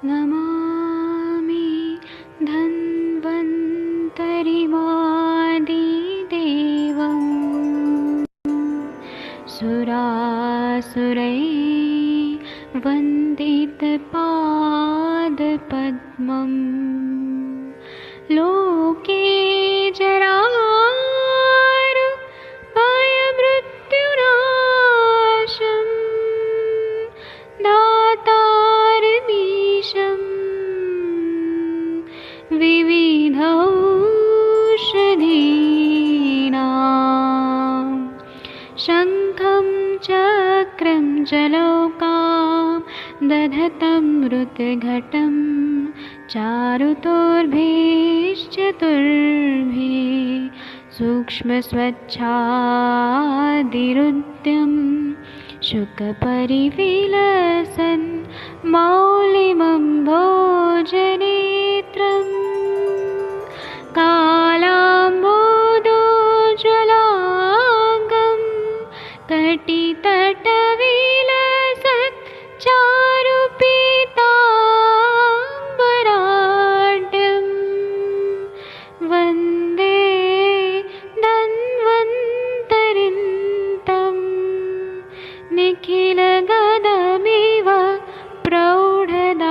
नमामि धन्वन्तरिमादिदेवम् सुरासुरैर्वन्दितपादपद्मम् लोके जरामृत्युनाशं दातारमीशं विविधौषधीनां शङ्खं चक्रं जलौकां दधतं मृतघटं चारुतोर्भिश्चतुर्भिः सूक्ष्मस्वच्छादिरुद्यं शुकपरिविलसन् मौलिमम्भोजनेत्रं कालाम्बोदोज्ज्वलाङ्गं कटितटविलसत् चारुपीताम्बराढ्यं वन्दे धन्वन्तरिन्तं निखिलगदमिव प्रौढदावाग्निनीलम्।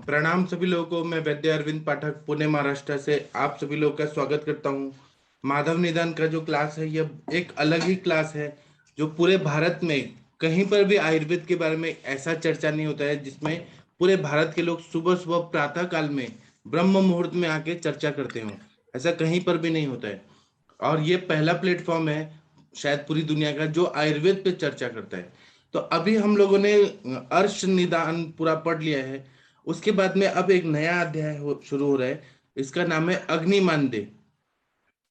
प्रणाम सभी लोगों को। मैं वैद्य अरविंद पाठक पुणे महाराष्ट्र से आप सभी लोगों का स्वागत करता हूं। माधव निदान का जो क्लास है यह एक अलग ही क्लास है जो पूरे भारत में कहीं पर भी आयुर्वेद के बारे में ऐसा चर्चा नहीं होता है जिसमें पूरे भारत के लोग सुबह सुबह प्रातः काल में ब्रह्म मुहूर्त में आके चर्चा करते हों। ऐसा कहीं पर भी नहीं होता है और ये पहला प्लेटफॉर्म है शायद पूरी दुनिया का जो आयुर्वेद पे चर्चा करता है। तो अभी हम लोगों ने अर्श निदान पूरा पढ़ लिया है। उसके बाद में अब एक नया अध्याय शुरू हो रहा है। इसका नाम है अग्निमांद्य,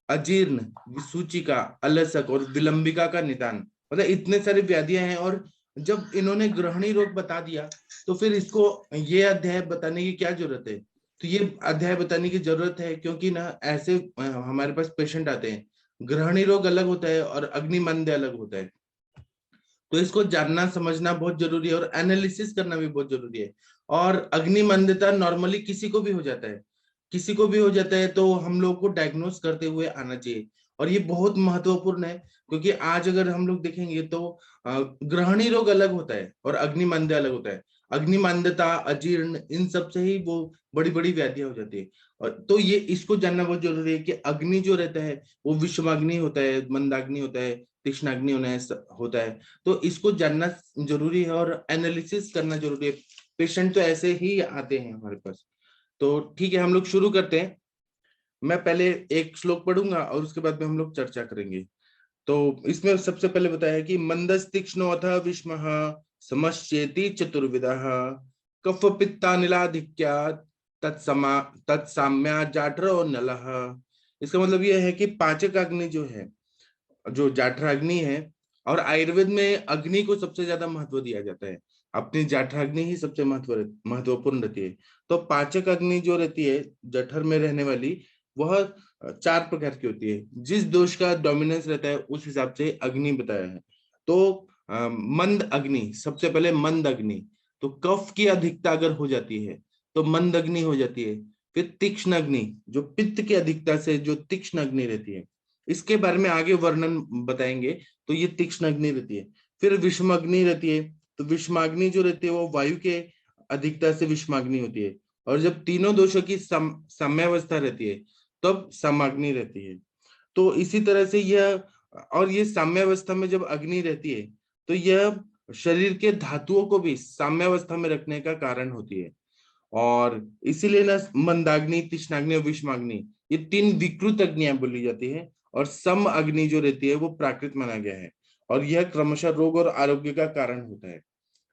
अजीर्ण, विसूचिका, अलसक और विलंबिका का निदान। मतलब इतने सारी व्याधियां हैं और जब इन्होंने ग्रहणी रोग बता दिया तो फिर इसको ये अध्याय बताने की क्या जरूरत है। तो ये अध्याय बताने की जरूरत है क्योंकि ना ऐसे हमारे पास पेशेंट आते हैं, ग्रहणी रोग अलग होता है और अग्निमांद्य अलग होता है। तो इसको जानना समझना बहुत जरूरी है और एनालिसिस करना भी बहुत जरूरी है। और अग्निमंदता नॉर्मली किसी को भी हो जाता है, किसी को भी हो जाता है तो हम लोग को डायग्नोस करते हुए आना चाहिए। और ये बहुत महत्वपूर्ण है क्योंकि आज अगर हम लोग देखेंगे तो ग्रहणी रोग अलग होता है और अग्निमंद्य अलग होता है। अग्निमंदता, अजीर्ण, इन सब से ही वो बड़ी बड़ी व्याधियां हो जाती है। और तो ये इसको जानना बहुत जरूरी है कि अग्नि जो रहता है वो विषमाग्नि होता है, मंदाग्नि होता है, तीक्ष्णाग्नि होता है। तो इसको जानना जरूरी है और एनालिसिस करना जरूरी है। पेशेंट तो ऐसे ही आते हैं हमारे पास। तो ठीक है, हम लोग शुरू करते हैं। मैं पहले एक श्लोक पढ़ूंगा और उसके बाद में हम लोग चर्चा करेंगे। तो इसमें सबसे पहले बताया है कि मंदस तीक्ष्णो अथ विष्मः समश्चेति चतुर्विदः कफ पित्तानिलाधिक्यात् तत्समा तत्साम्या जाठर और नलः। इसका मतलब यह है कि पाचक अग्नि जो है, जो जाठराग्नि है, और आयुर्वेद में अग्नि को सबसे ज्यादा महत्व दिया जाता है। अपनी जाठराग्नि ही सबसे महत्वपूर्ण रहती है। तो पाचक अग्नि जो रहती है जठर में रहने वाली, वह 4 प्रकार की होती है। जिस दोष का डोमिनेंस रहता है उस हिसाब से अग्नि बताया है। तो मंद अग्नि, सबसे पहले मंद अग्नि, तो कफ की अधिकता अगर हो जाती है तो मंद अग्नि हो जाती है। फिर तीक्ष्ण अग्नि, जो पित्त की अधिकता से जो तीक्ष्ण अग्नि रहती है, इसके बारे में आगे वर्णन बताएंगे। तो ये तीक्ष्ण अग्नि रहती है। फिर विषमाग्नि रहती है। तो विषमाग्नि जो रहती है वो वायु के अधिकता से विषमाग्नि होती है। और जब तीनों दोषों की साम्यावस्था रहती है तब समाग्नि रहती है। तो इसी तरह से यह, और ये साम्यावस्था में जब अग्नि रहती है तो यह शरीर के धातुओं को भी साम्यावस्था में रखने का कारण होती है। और इसीलिए ना मंदाग्नि, तीक्ष्णाग्नि और विषमाग्नि, ये 3 विकृत अग्नियां बोली जाती है और सम अग्नि जो रहती है वो प्राकृत माना गया है। और यह क्रमशः रोग और आरोग्य का कारण होता है।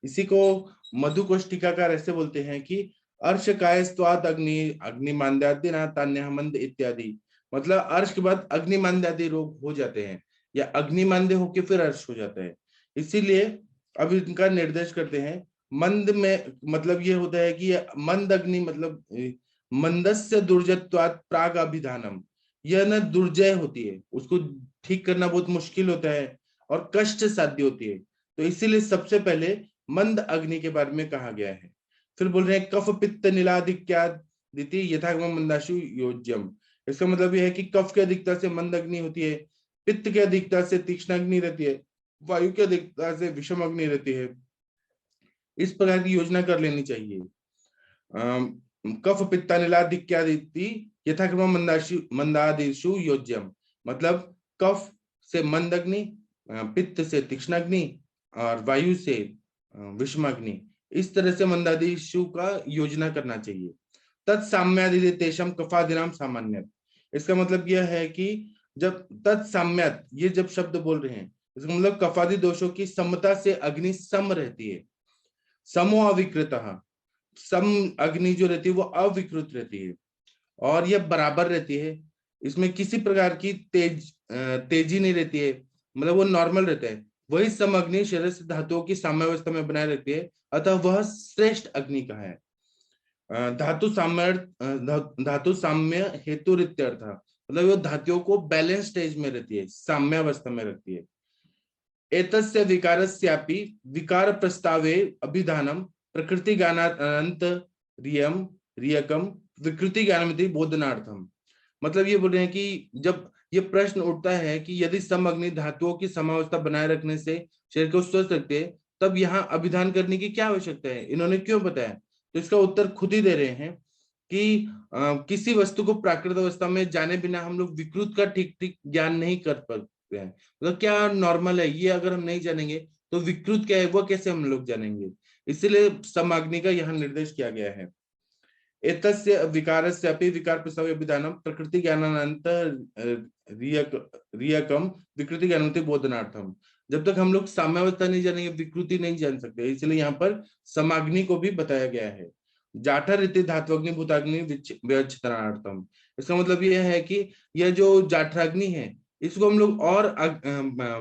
इसी को मधुकोश टीकाकार ऐसे बोलते हैं कि अर्श कायस्त्वाद अग्नि अग्निमांद्यादि ना तान्य मंद इत्यादि। मतलब अर्श के बाद अग्निमांद्यादि रोग हो जाते हैं या अग्निमांद्य होके फिर अर्श हो जाता है। इसीलिए अब इनका निर्देश करते हैं। मंद में मतलब ये होता है कि मंद अग्नि मतलब मंदस्य दुर्जत्वात् प्राग अभिधानम, यह ना दुर्जय होती है, उसको ठीक करना बहुत मुश्किल होता है और कष्ट साध्य होती है, तो इसीलिए सबसे पहले मंद अग्नि के बारे में कहा गया है। फिर बोल रहे हैं कफ पित्त नीलाधिक्यादिति यथागम मंदाशु योज्यम। इसका मतलब यह है कि कफ की अधिकता से मंद अग्नि होती है, पित्त की अधिकता से तीक्ष्ण अग्नि रहती है, वायु की अधिकता से विषम अग्नि रहती है। इस प्रकार की योजना कर लेनी चाहिए। कफ पित्तानिलाधिक्यादिति यथाक्रम मंदादिषु योज्यम, मतलब कफ से मंद अग्नि, पित्त से तीक्ष्ण अग्नि और वायु से विषम अग्नि, इस तरह से मंदादिषु का योजना करना चाहिए। तत्साम्यादि तेषम कफादिनाम सामान्य, इसका मतलब यह है कि जब तत्साम्यात, ये जब शब्द बोल रहे हैं, इसका मतलब कफादि दोषों की समता से अग्नि सम रहती है। समो अविकृत, सम अग्नि जो रहती है वो अविकृत रहती है और यह बराबर रहती है, इसमें किसी प्रकार की तेजी नहीं रहती है, मतलब वो नॉर्मल रहता है। वही सम अग्नि शरीर से धातुओं की साम्यावस्था में बनाए रहती है, अतः वह श्रेष्ठ अग्नि का है। धातु साम्य हेतु रित्यर्थ, मतलब वो धातुओं को बैलेंस स्टेज में रहती है, साम्यावस्था में रहती है। एतस्य विकारस्यापि विकार प्रस्तावे अभिधानम प्रकृति ज्ञानांत रियम रियकम विकृति ज्ञानमिति बोधनार्थम, मतलब ये बोल रहे हैं कि जब ये प्रश्न उठता है कि यदि सम अग्नि धातुओं की समावस्था बनाए रखने से शरीर को स्वस्थ रखते हैं, तब यहाँ अभिधान करने की क्या आवश्यकता है, इन्होंने क्यों बताया, तो इसका उत्तर खुद ही दे रहे हैं कि किसी वस्तु को प्राकृत अवस्था में जाने बिना हम लोग विकृत का ठीक ठीक ज्ञान नहीं कर सकते हैं। मतलब क्या नॉर्मल है ये अगर हम नहीं जानेंगे तो विकृत क्या है वो कैसे हम लोग जानेंगे, इसलिए समाग्नि का यहाँ निर्देश किया गया है। एतस्य विकारस्यापि विकार प्रस्ताव अभिधानम प्रकृति ज्ञानानंत रियकम विकृति ज्ञानवती बोधनार्थम, जब तक हम लोग साम्यावस्था नहीं जानेंगे विकृति नहीं जान सकते, इसलिए यहाँ पर समाग्नि को भी बताया गया है। जाठर रीति धात्वग्नि भूताग्नि व्यवच्छेदनार्थम, इसका मतलब यह है कि यह जो जाठराग्नि है इसको हम लोग और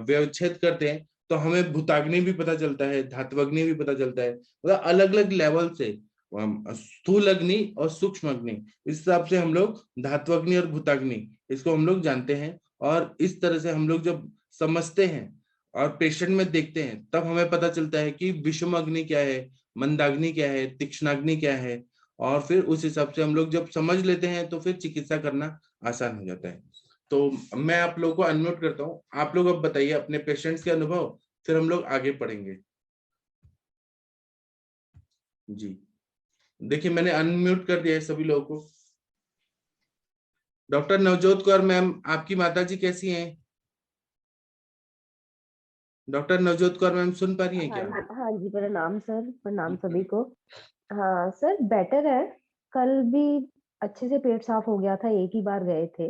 व्यवच्छेद करते हैं तो हमें भूताग्नि भी पता चलता है, धात्वग्नि भी पता चलता है, मतलब अलग अलग लेवल से स्थूल अग्नि और सूक्ष्म अग्नि, इस हिसाब से हम लोग धात्वग्नि और भूताग्नि इसको हम लोग जानते हैं। और इस तरह से हम लोग जब समझते हैं और पेशेंट में देखते हैं तब हमें पता चलता है कि विषम अग्नि क्या है, मंदाग्नि क्या है, तीक्ष्णाग्नि क्या है, और फिर उस हिसाब से हम लोग जब समझ लेते हैं तो फिर चिकित्सा करना आसान हो जाता है। तो मैं आप लोगों को अनम्यूट करता हूँ, आप लोग अब बताइए अपने पेशेंट्स के अनुभव, फिर हम लोग आगे पढ़ेंगे। जी देखिए मैंने अनम्यूट कर दिया है सभी लोगों को। डॉक्टर नवजोत कौर मैम, आपकी माता जी कैसी हैं? डॉक्टर नवजोत कौर मैम सुन पा रही हैं क्या? हाँ जी, प्रणाम सर, प्रणाम सभी को। हाँ सर, बेटर है। कल भी अच्छे से पेट साफ हो गया था, एक ही बार गए थे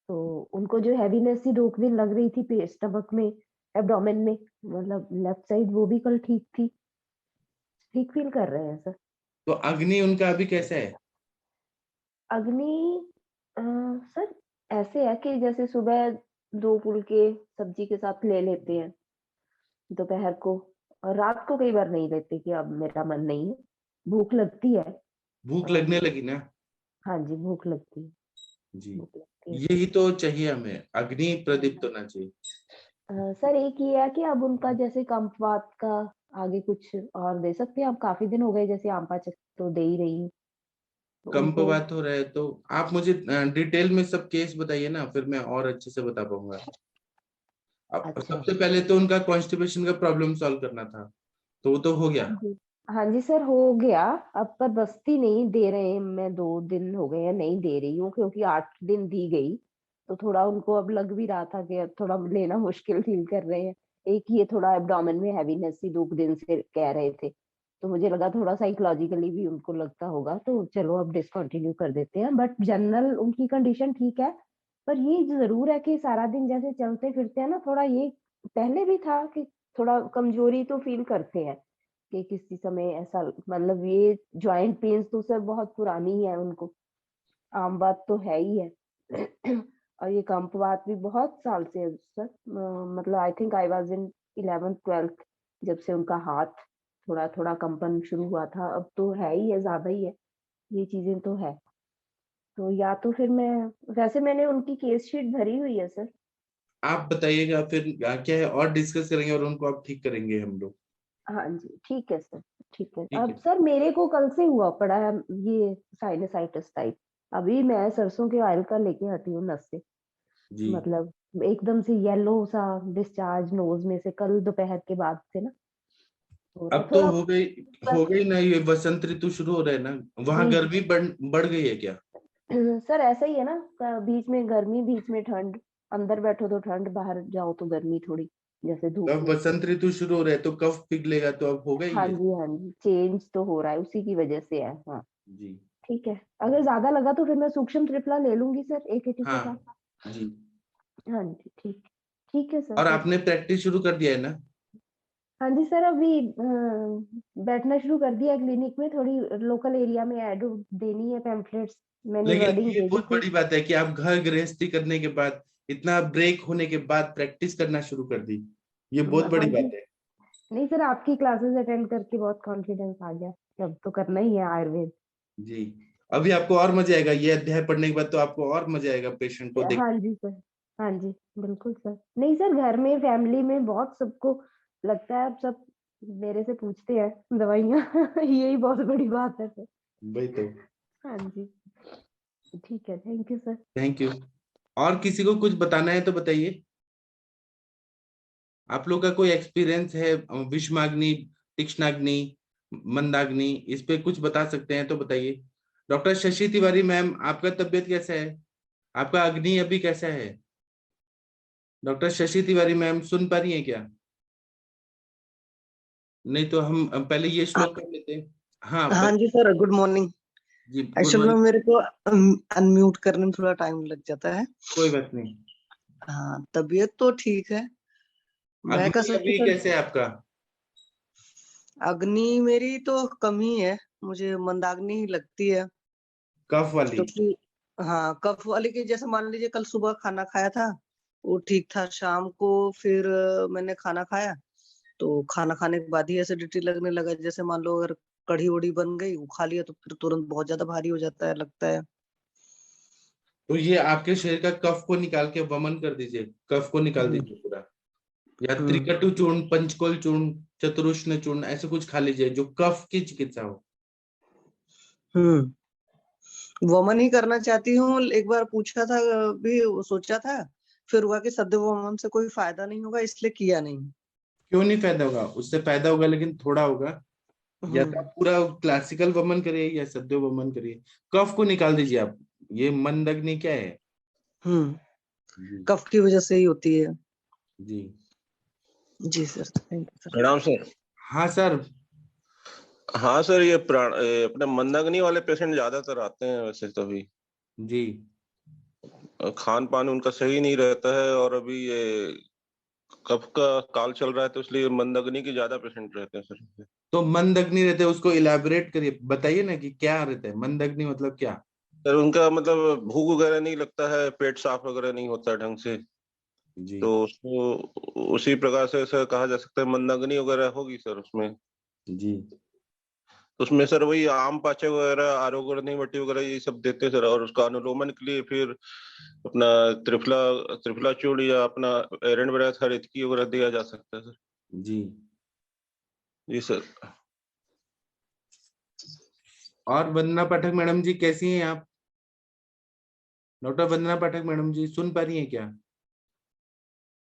तो उनको जो हैवीनेस सी 2 दिन लग रही थी पेट स्टमक में, एब्डोमेन में, मतलब लेफ्ट साइड, वो भी कल ठीक थी, ठीक फील कर रहे हैं सर। तो अग्नि उनका अभी कैसा है? अग्नि सर ऐसे है कि जैसे सुबह 2 फुलके सब्जी के साथ ले लेते हैं दोपहर को, और रात को कई बार नहीं लेते कि अब मेरा मन नहीं है, भूख लगती है। भूख लगने लगी ना? हाँ जी, भूख लगती है, जी भूख लगती है। यही तो चाहिए हमें, अग्नि प्रदीप्त होना चाहिए। सर एक ये है कि अब उनका जैसे कंपवात का आगे कुछ और दे सकते हैं? अब काफी दिन हो गए, जैसे आमपाचक तो दे ही रही हूँ तो कम पे उनको। बात हो रहा है तो आप मुझे डिटेल में सब केस बताइए ना, फिर मैं और अच्छे से बता पाऊंगा। अब अच्छा, सबसे पहले तो उनका कॉन्स्टिपेशन का प्रॉब्लम सॉल्व करना था, तो वो तो हो गया। हाँ जी, हाँ जी सर हो गया। अब पर बस्ती नहीं दे रहे हैं, मैं 2 दिन हो गए हैं नहीं दे रही हूँ, क्योंकि 8 दिन दी गई तो थोड़ा उनको अब लग भी रहा था कि अब थोड़ा लेना मुश्किल फील कर रहे हैं। एक ये थोड़ा एब्डोमेन में हैवीनेस सी 2 दिन से कह रहे थे, तो मुझे लगा थोड़ा साइकोलॉजिकली भी उनको लगता होगा, तो चलो अब डिसकंटिन्यू कर देते हैं। बट जनरल उनकी कंडीशन ठीक है, पर ये जरूर है कि सारा दिन जैसे चलते फिरते हैं ना, थोड़ा ये पहले भी था कि थोड़ा कमजोरी तो फील करते हैं कि किसी समय ऐसा, मतलब ये जॉइंट पेन्स तो सर बहुत पुरानी है उनको, आम बात तो है ही है। और ये कंपवात भी बहुत साल से है सर, मतलब I think I was in 11th 12th जब से उनका हाथ थोड़ा थोड़ा कंपन शुरू हुआ था, अब तो है ही है, ज्यादा ही है, ये चीजें तो है। तो या तो फिर मैं, वैसे मैंने उनकी केस शीट भरी हुई है सर। आप बताइएगा फिर क्या है, और डिस्कस करेंगे और उनको आप ठीक करेंगे हम लोग। हाँ जी ठीक है सर, ठीक है। ठीक अब है। सर मेरे को कल से हुआ पड़ा है ये साइनसाइटिस टाइप। अभी मैं सरसों के ऑयल का लेके हटी हूँ नस से, जी। मतलब एकदम से येलो सा डिस्चार्ज नोज में से कल दोपहर के बाद से ना हो रहा है अब तो थोड़ा। हो गई ना, ये बसंत ऋतु शुरू हो रहा है ना, वहां जी गर्मी बढ़ गई है क्या? सर ऐसा ही है ना, बीच में गर्मी बीच में ठंड, अंदर बैठो तो ठंड, बाहर जाओ तो गर्मी थोड़ी, जैसे तो धूप अब में। बसंत ऋतु शुरू हो रहा है तो कफ पिघलेगा, तो अब होगा ही हाँ है। जी हाँ जी, चेंज तो हो रहा है, उसी की वजह से है। हाँ जी। ठीक है, अगर ज्यादा लगा तो फिर मैं सूक्ष्म त्रिफला ले लूंगी सर AKT के साथ। हाँ जी। हाँ जी ठीक, ठीक है सर और फिर। आपने प्रैक्टिस शुरू कर दिया है ना? हाँ जी सर, अभी बैठना शुरू कर दिया क्लिनिक में, थोड़ी लोकल एरिया में ऐड देनी है, पैम्फलेट्स मैंने लेकिन वर्डिंग ये दे दी बहुत थी। बड़ी बात है कि आप घर गृहस्थी करने के बाद, इतना ब्रेक होने के बाद प्रैक्टिस करना शुरू कर दी। ये बहुत हाँ बड़ी जी, बात है। नहीं सर आपकी क्लासेस अटेंड करके बहुत कॉन्फिडेंस आ गया, अब तो करना ही है आयुर्वेद। जी। अभी आपको और मजा आएगा, ये अध्याय पढ़ने के बाद तो आपको और मजा आएगा पेशेंट को देख। हाँ जी सर, हाँ जी बिल्कुल सर। नहीं सर, घर में फैमिली में बहुत सबको लगता है, अब सब मेरे से पूछते हैं दवाइयाँ यही बहुत बड़ी बात है सर। वही तो। हाँ जी ठीक है, thank you sir. Thank you. और किसी को कुछ बताना है तो बताइए। आप लोग का कोई एक्सपीरियंस है विषमाग्नि, तीक्ष्णाग्नि, मंदाग्नि, इस पे कुछ बता सकते हैं तो बताइए। डॉक्टर शशि तिवारी मैम, आपका तबीयत कैसा है? आपका अग्नि अभी कैसा है? डॉक्टर शशि तिवारी मैम सुन पा रही हैं क्या? नहीं तो हम पहले ये श्लोक पढ़ लेते हैं। हाँ हाँ जी सर, गुड मॉर्निंग। जी गुड एक्चुअल में मॉर्निंग। मेरे को अनम्यूट करने में थोड़ा टाइम लग जाता है। कोई बात नहीं। हाँ, तबीयत तो ठीक है। मैं कह अग्नि सकती अभी सर, कैसे है आपका? अग्नि मेरी तो कम ही है, मुझे मंदाग्नि ही लगती है। कफ वाली? क्योंकि हाँ, कफ वाली की जैसे मान लीजिए कल सुबह खाना खाया था, वो ठीक था। शाम को फिर मैंने खाना खाया, तो खाना खाने के बाद ही एसिडिटी लगने लगा। जैसे मान लो अगर कढ़ी वढ़ी बन गई, वो खा लिया तो फिर तुरंत बहुत ज्यादा भारी हो जाता है, लगता है। तो ये आपके शरीर का कफ को निकाल के वमन कर दीजिए, कफ को निकाल हम्म दीजिए पूरा। या हम्म त्रिकटु चूर्ण, पंचकोल चूर्ण, चतुरुष्ण चूर्ण, ऐसे कुछ खा लीजिए जो कफ की चिकित्सा हो। हम्म वमन ही करना चाहती हूँ। एक बार पूछा था, भी सोचा था, फिर हुआ कि सद्य वमन से कोई फायदा नहीं होगा, इसलिए किया नहीं। क्यों नहीं फायदा होगा? उससे फायदा होगा लेकिन थोड़ा होगा। या तो हम्म आप पूरा क्लासिकल वमन करिए या सद्य वमन करिए, कफ को निकाल दीजिए आप। ये मंदग्नि क्या है? हम्म जी। कफ की वजह से ही होती है। जी। जी सर, थैंक यू सर। प्रणाम सर। हाँ सर। हाँ सर, अपने मंदाग्नि वाले पेशेंट ज्यादातर आते हैं वैसे तो। अभी जी। खान पान उनका सही नहीं रहता है, और अभी ये कफ का काल चल रहा है, तो इसलिए मंदाग्नि के ज्यादा पेशेंट रहते हैं सर। तो मंदग्नि रहते हैं, उसको इलेबोरेट करिए, बताइए ना कि क्या रहता है मंदग्नि, मतलब क्या? सर उनका मतलब भूख वगैरह नहीं लगता है, पेट साफ वगैरह नहीं होता है ढंग से। जी। तो उसको उसी प्रकार से सर कहा जा सकता है मंदाग्नि वगैरह होगी सर उसमें। जी। तो उसमें सर वही आम पाचक वगैरह, आरोग्य वटी वगैरह ये सब देते हैं सर। और उसका अनुलोमन के लिए फिर अपना त्रिफला त्रिफला चूर्ण या अपना एरंड वगैरह हरितकी वगैरह दिया जा सकता है सर। जी। जी सर। और वंदना पाठक मैडम जी कैसी हैं आप? डॉक्टर वंदना पाठक मैडम जी सुन पा रही हैं क्या?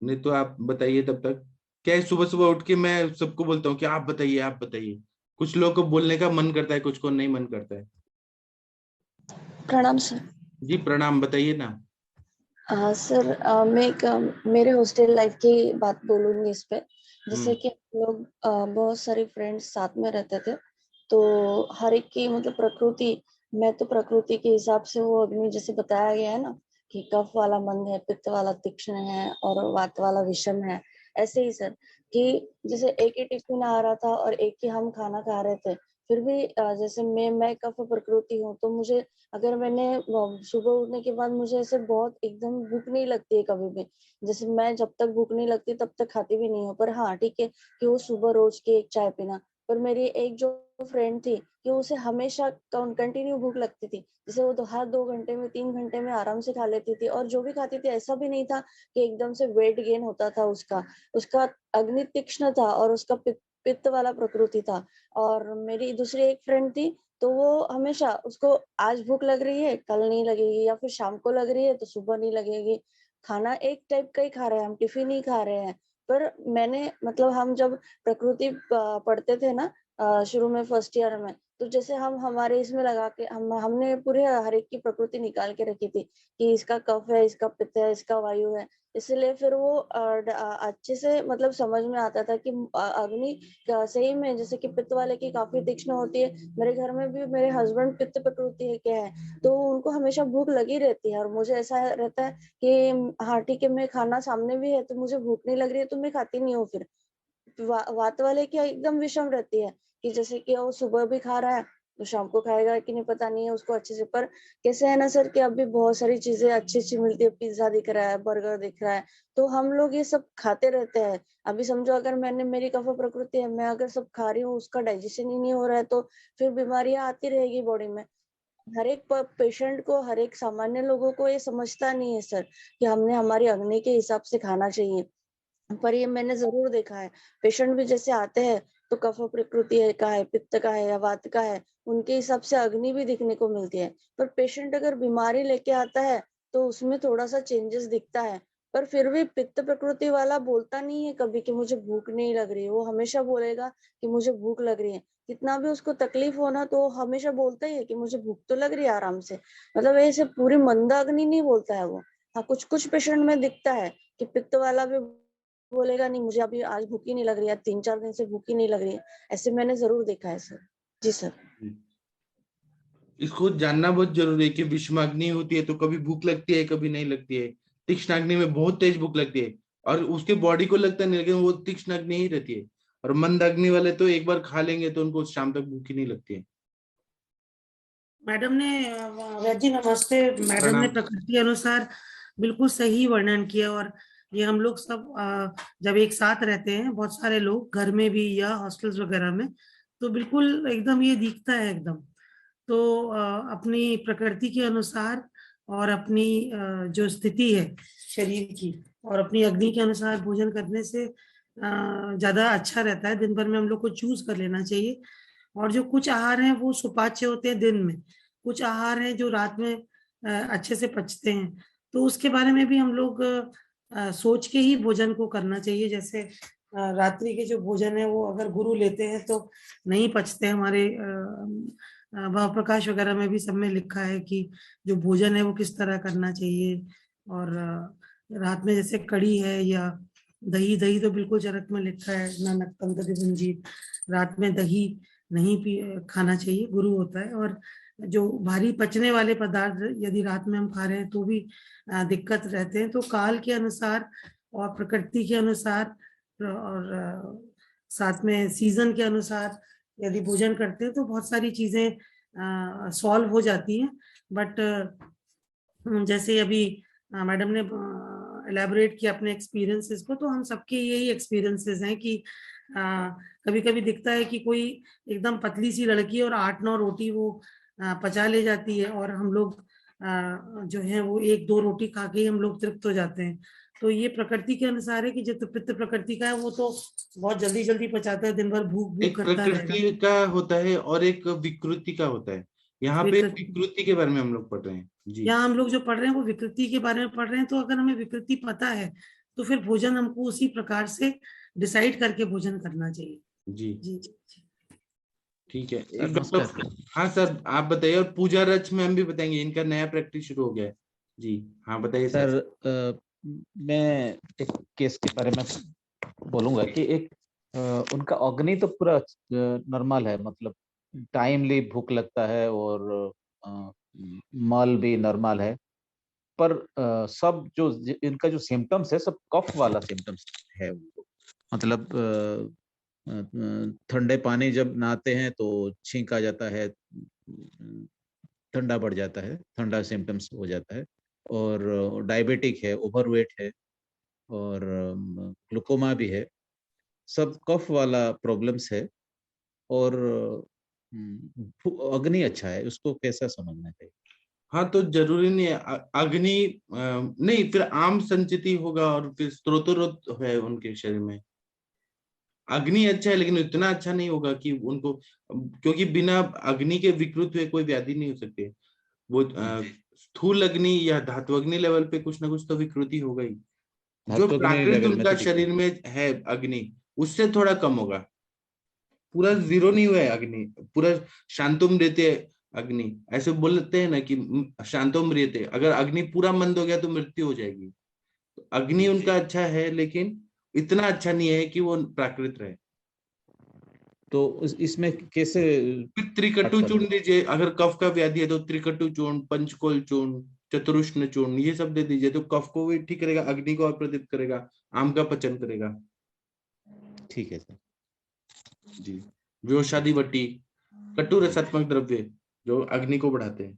नहीं तो आप बताइए तब तक। क्या है, सुबह सुबह उठ के मैं सबको बोलता हूँ कि आप बताइए आप बताइए। कुछ लोगों को बोलने का मन करता है, कुछ को नहीं मन करता है। प्रणाम सर। जी प्रणाम, बताइए ना। सर, मैं एक मेरे हॉस्टल लाइफ की बात बोलूंगी इस पे। जैसे हम्म। कि हम लोग बहुत सारे फ्रेंड्स साथ में रहते थे, तो हर एक की मतलब प्रकृति, मैं तो प्रकृति के हिसाब से वो अग्नि जैसे बताया गया है ना, कि कफ वाला मंद है, पित्त वाला तीक्ष्ण है और वात वाला विषम है। ऐसे ही सर, कि जैसे एक ही टिफिन आ रहा था और एक ही हम खाना खा रहे थे, फिर भी जैसे मैं कफ प्रकृति हूँ, तो मुझे अगर मैंने सुबह उठने के बाद मुझे ऐसे बहुत एकदम भूख नहीं लगती है कभी भी। जैसे मैं जब तक भूख नहीं लगती तब तक खाती भी नहीं हूँ, पर हाँ ठीक है कि वो सुबह रोज की एक चाय पीना। पर मेरी एक जो फ्रेंड थी कि उसे हमेशा कंटिन्यू भूख लगती थी, जैसे वो तो हर 2 घंटे में 3 घंटे में आराम से खा लेती थी, और जो भी खाती थी ऐसा भी नहीं था कि एकदम से वेट गेन होता था उसका। उसका अग्नि तीक्ष्ण था और उसका पित्त वाला प्रकृति था। और मेरी दूसरी एक फ्रेंड थी, तो वो हमेशा उसको आज भूख लग रही है कल नहीं लगेगी, या फिर शाम को लग रही है तो सुबह नहीं लगेगी। खाना एक टाइप का ही खा रहे हैं हम, टिफिन ही खा रहे हैं। पर मैंने मतलब हम जब प्रकृति पढ़ते थे ना शुरू में फर्स्ट ईयर में, तो जैसे हम हमारे इसमें लगा के हमने पूरे हर एक की प्रकृति निकाल के रखी थी कि इसका कफ है, इसका पित्त है, इसका वायु है। इसलिए फिर वो अच्छे से मतलब समझ में आता था कि अग्नि सही में जैसे कि पित्त वाले की काफी तीक्ष्ण होती है। मेरे घर में भी मेरे हस्बैंड पित्त प्रकृति है क्या है, तो उनको हमेशा भूख लगी रहती है, और मुझे ऐसा रहता है कि हाँ ठीक है, मैं खाना सामने भी है तो मुझे भूख नहीं लग रही है तो मैं खाती नहीं हूँ। फिर वात वाले की एकदम विषम रहती है कि जैसे कि वो सुबह भी खा रहा है तो शाम को खाएगा कि नहीं पता नहीं है उसको अच्छे से। पर कैसे है ना सर कि अभी बहुत सारी चीजें अच्छी अच्छी मिलती है, पिज्जा दिख रहा है, बर्गर दिख रहा है, तो हम लोग ये सब खाते रहते हैं। अभी समझो अगर मेरी कफ प्रकृति है, मैं अगर सब खा रही हूँ, उसका डाइजेशन ही नहीं हो रहा है, तो फिर बीमारियां आती रहेगी बॉडी में। हर एक पेशेंट को, हर एक सामान्य लोगों को ये समझता नहीं है सर कि हमने हमारी अग्नि के हिसाब से खाना चाहिए। पर ये मैंने जरूर देखा है, पेशेंट भी जैसे आते हैं तो कफ प्रकृति है का है, पित्त का है या वात का है, उनके हिसाब से अग्नि भी दिखने को मिलती है। पर पेशेंट अगर बीमारी लेके आता है तो उसमें थोड़ा सा चेंजेस दिखता है। पर फिर भी पित्त प्रकृति वाला बोलता नहीं है कभी कि मुझे भूख नहीं लग रही है, वो हमेशा बोलेगा कि मुझे भूख लग रही है। कितना भी उसको तकलीफ हो ना, तो वो हमेशा बोलता ही है कि मुझे भूख तो लग रही है आराम से। मतलब ऐसे पूरी मंदा अग्नि नहीं बोलता है वो। हाँ, कुछ कुछ पेशेंट में दिखता है कि पित्त वाला भी बोलेगा नहीं मुझे अभी आज भूख ही नहीं लग रही है, 3-4 दिन से भूख ही नहीं लग रही है। ऐसे मैंने जरूर देखा है सर। जी सर। इसको जानना बहुत जरूरी है कि विषमाग्नि होती है तो कभी भूख लगती है कभी नहीं लगती है। तीक्ष्णाग्नि में बहुत तेज भूख लगती है और उसके बॉडी को लगता नहीं, लेकिन वो तीक्ष्णाग्नि ही रहती है। और मंदाग्नि वाले तो एक बार खा लेंगे तो उनको शाम तक भूख ही नहीं लगती है। मैडम ने वैद्य जी नमस्ते। मैडम ने प्रणाम। प्रकृति अनुसार बिल्कुल सही वर्णन किया। और ये हम लोग सब जब एक साथ रहते हैं, बहुत सारे लोग घर में भी या हॉस्टल्स वगैरह में, तो बिल्कुल एकदम ये दिखता है एकदम। तो अपनी प्रकृति के अनुसार और अपनी जो स्थिति है शरीर की और अपनी अग्नि के अनुसार भोजन करने से ज्यादा अच्छा रहता है। दिन भर में हम लोग को चूज कर लेना चाहिए। और जो कुछ आहार हैं वो सुपाच्य होते हैं दिन में, कुछ आहार हैं जो रात में अच्छे से पचते हैं। तो उसके बारे में भी हम लोग सोच के ही भोजन को करना चाहिए। जैसे रात्रि के जो भोजन है वो अगर गुरु लेते हैं तो नहीं पचते। हमारे भाव प्रकाश वगैरह में भी सब में लिखा है कि जो भोजन है वो किस तरह करना चाहिए। और रात में जैसे कड़ी है या दही, दही तो बिल्कुल चरक में लिखा है, नानक पंथ विभंजीत, रात में दही नहीं खाना चाहिए, गुरु होता है। और जो भारी पचने वाले पदार्थ यदि रात में हम खा रहे हैं तो भी दिक्कत रहते हैं। तो काल के अनुसार और प्रकृति के अनुसार और साथ में सीजन के अनुसार यदि भोजन करते हैं तो बहुत सारी चीजें सॉल्व हो जाती हैं। बट जैसे अभी मैडम ने एलैबोरेट किया अपने एक्सपीरियंसेस को, तो हम सबके यही एक्सपीरियंसेस हैं कि कभी कभी दिखता है कि कोई एकदम पतली सी लड़की और 8-9 रोटी वो पचा ले जाती है, और हम लोग जो है वो 1-2 रोटी खा के ही हम लोग तृप्त हो जाते हैं। तो ये प्रकृति के अनुसार है कि जो पित्त प्रकृति का है वो तो बहुत जल्दी जल्दी पचाता है, दिन भर भूख भूख एक करता रहेगा। प्रकृति का होता है और एक विकृति का होता है। यहाँ पे विकृति के बारे में हम लोग पढ़ रहे हैं जी। यहाँ हम लोग जो पढ़ रहे हैं वो विकृति के बारे में पढ़ रहे हैं। तो अगर हमें विकृति पता है तो फिर भोजन हमको उसी प्रकार से डिसाइड करके भोजन करना चाहिए। जी जी ठीक है। एक डॉक्टर, हाँ सर आप बताइए। और पूजा रच मैम भी बताएंगे, इनका नया प्रैक्टिस शुरू हो गया है जी। हाँ बताइए सर। मैं एक केस के बारे में बोलूंगा कि एक उनका अग्नि तो पूरा नॉर्मल है, मतलब टाइमली भूख लगता है और मल भी नॉर्मल है। पर सब जो इनका जो सिम्टम्स है सब कफ वाला सिम्टम्स है। मतलब ठंडे पानी जब नहाते हैं तो छींक आ जाता है, ठंडा बढ़ जाता है, ठंडा सिम्टम्स हो जाता है, और डायबिटिक है, ओवरवेट है, और ग्लूकोमा भी है, सब कफ वाला प्रॉब्लम्स है। और अग्नि अच्छा है, उसको कैसा समझना चाहिए? हाँ, तो जरूरी नहीं है अग्नि नहीं, फिर आम संचिति होगा और फिर स्त्रोतरोत है उनके शरीर में। अग्नि अच्छा है लेकिन इतना अच्छा नहीं होगा कि उनको, क्योंकि बिना अग्नि के विकृत हुए कोई व्याधि नहीं हो सकती। वो स्थूल अग्नि या धातु अग्नि लेवल पे कुछ ना कुछ तो विकृति होगा ही। जो धात्वग्नि प्राकृत लेवल में उनका तो दिक्कत शरीर में है अग्नि, उससे थोड़ा कम होगा। पूरा जीरो नहीं हुआ है अग्नि, पूरा शांतुम रहते अग्नि, ऐसे बोलते हैं ना कि शांतुम रहते। अगर अग्नि पूरा मंद हो गया तो मृत्यु हो जाएगी। तो अग्नि उनका अच्छा है लेकिन इतना अच्छा नहीं है कि वो प्राकृत रहे। तो इसमें कैसे फिर त्रिकटु बात चूर्ण करना? दीजिए, अगर कफ का व्याधि है तो त्रिकटु चूर्ण, पंचकोल चूर्ण, चतुरुष्ण चूर्ण, ये सब दे दीजिए तो कफ को भी ठीक करेगा, अग्नि को और प्रदीप्त करेगा, आम का पचन करेगा। ठीक है सर जी। व्योषादि वटी, कटु रसात्मक द्रव्य जो अग्नि को बढ़ाते हैं।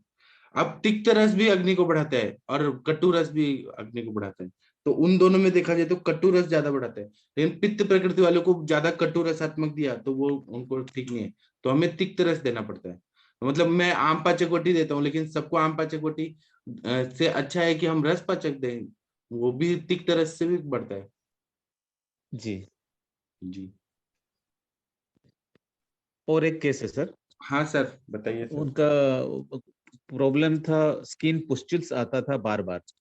अब तिक्त रस भी अग्नि को बढ़ाता है और कटु रस भी अग्नि को बढ़ाता है। तो उन दोनों में देखा जाए तो कटु रस ज्यादा बढ़ाता है, लेकिन पित्त प्रकृति वालों को ज्यादा कटु रसात्मक दिया तो वो उनको ठीक नहीं है, तो हमें तिक्त रस देना पड़ता है। तो मतलब मैं आम पाचक वटी देता हूँ, लेकिन सबको आम पाचक वटी से अच्छा है कि हम रस पाचक दें, वो भी तिक्त रस से भी बढ़ता है। जी। जी। और एक केस है सर, हाँ सर, बताइए सर। उनका प्रॉब्लम था, स्किन पुस्टुल्स आता था बार बार, जी।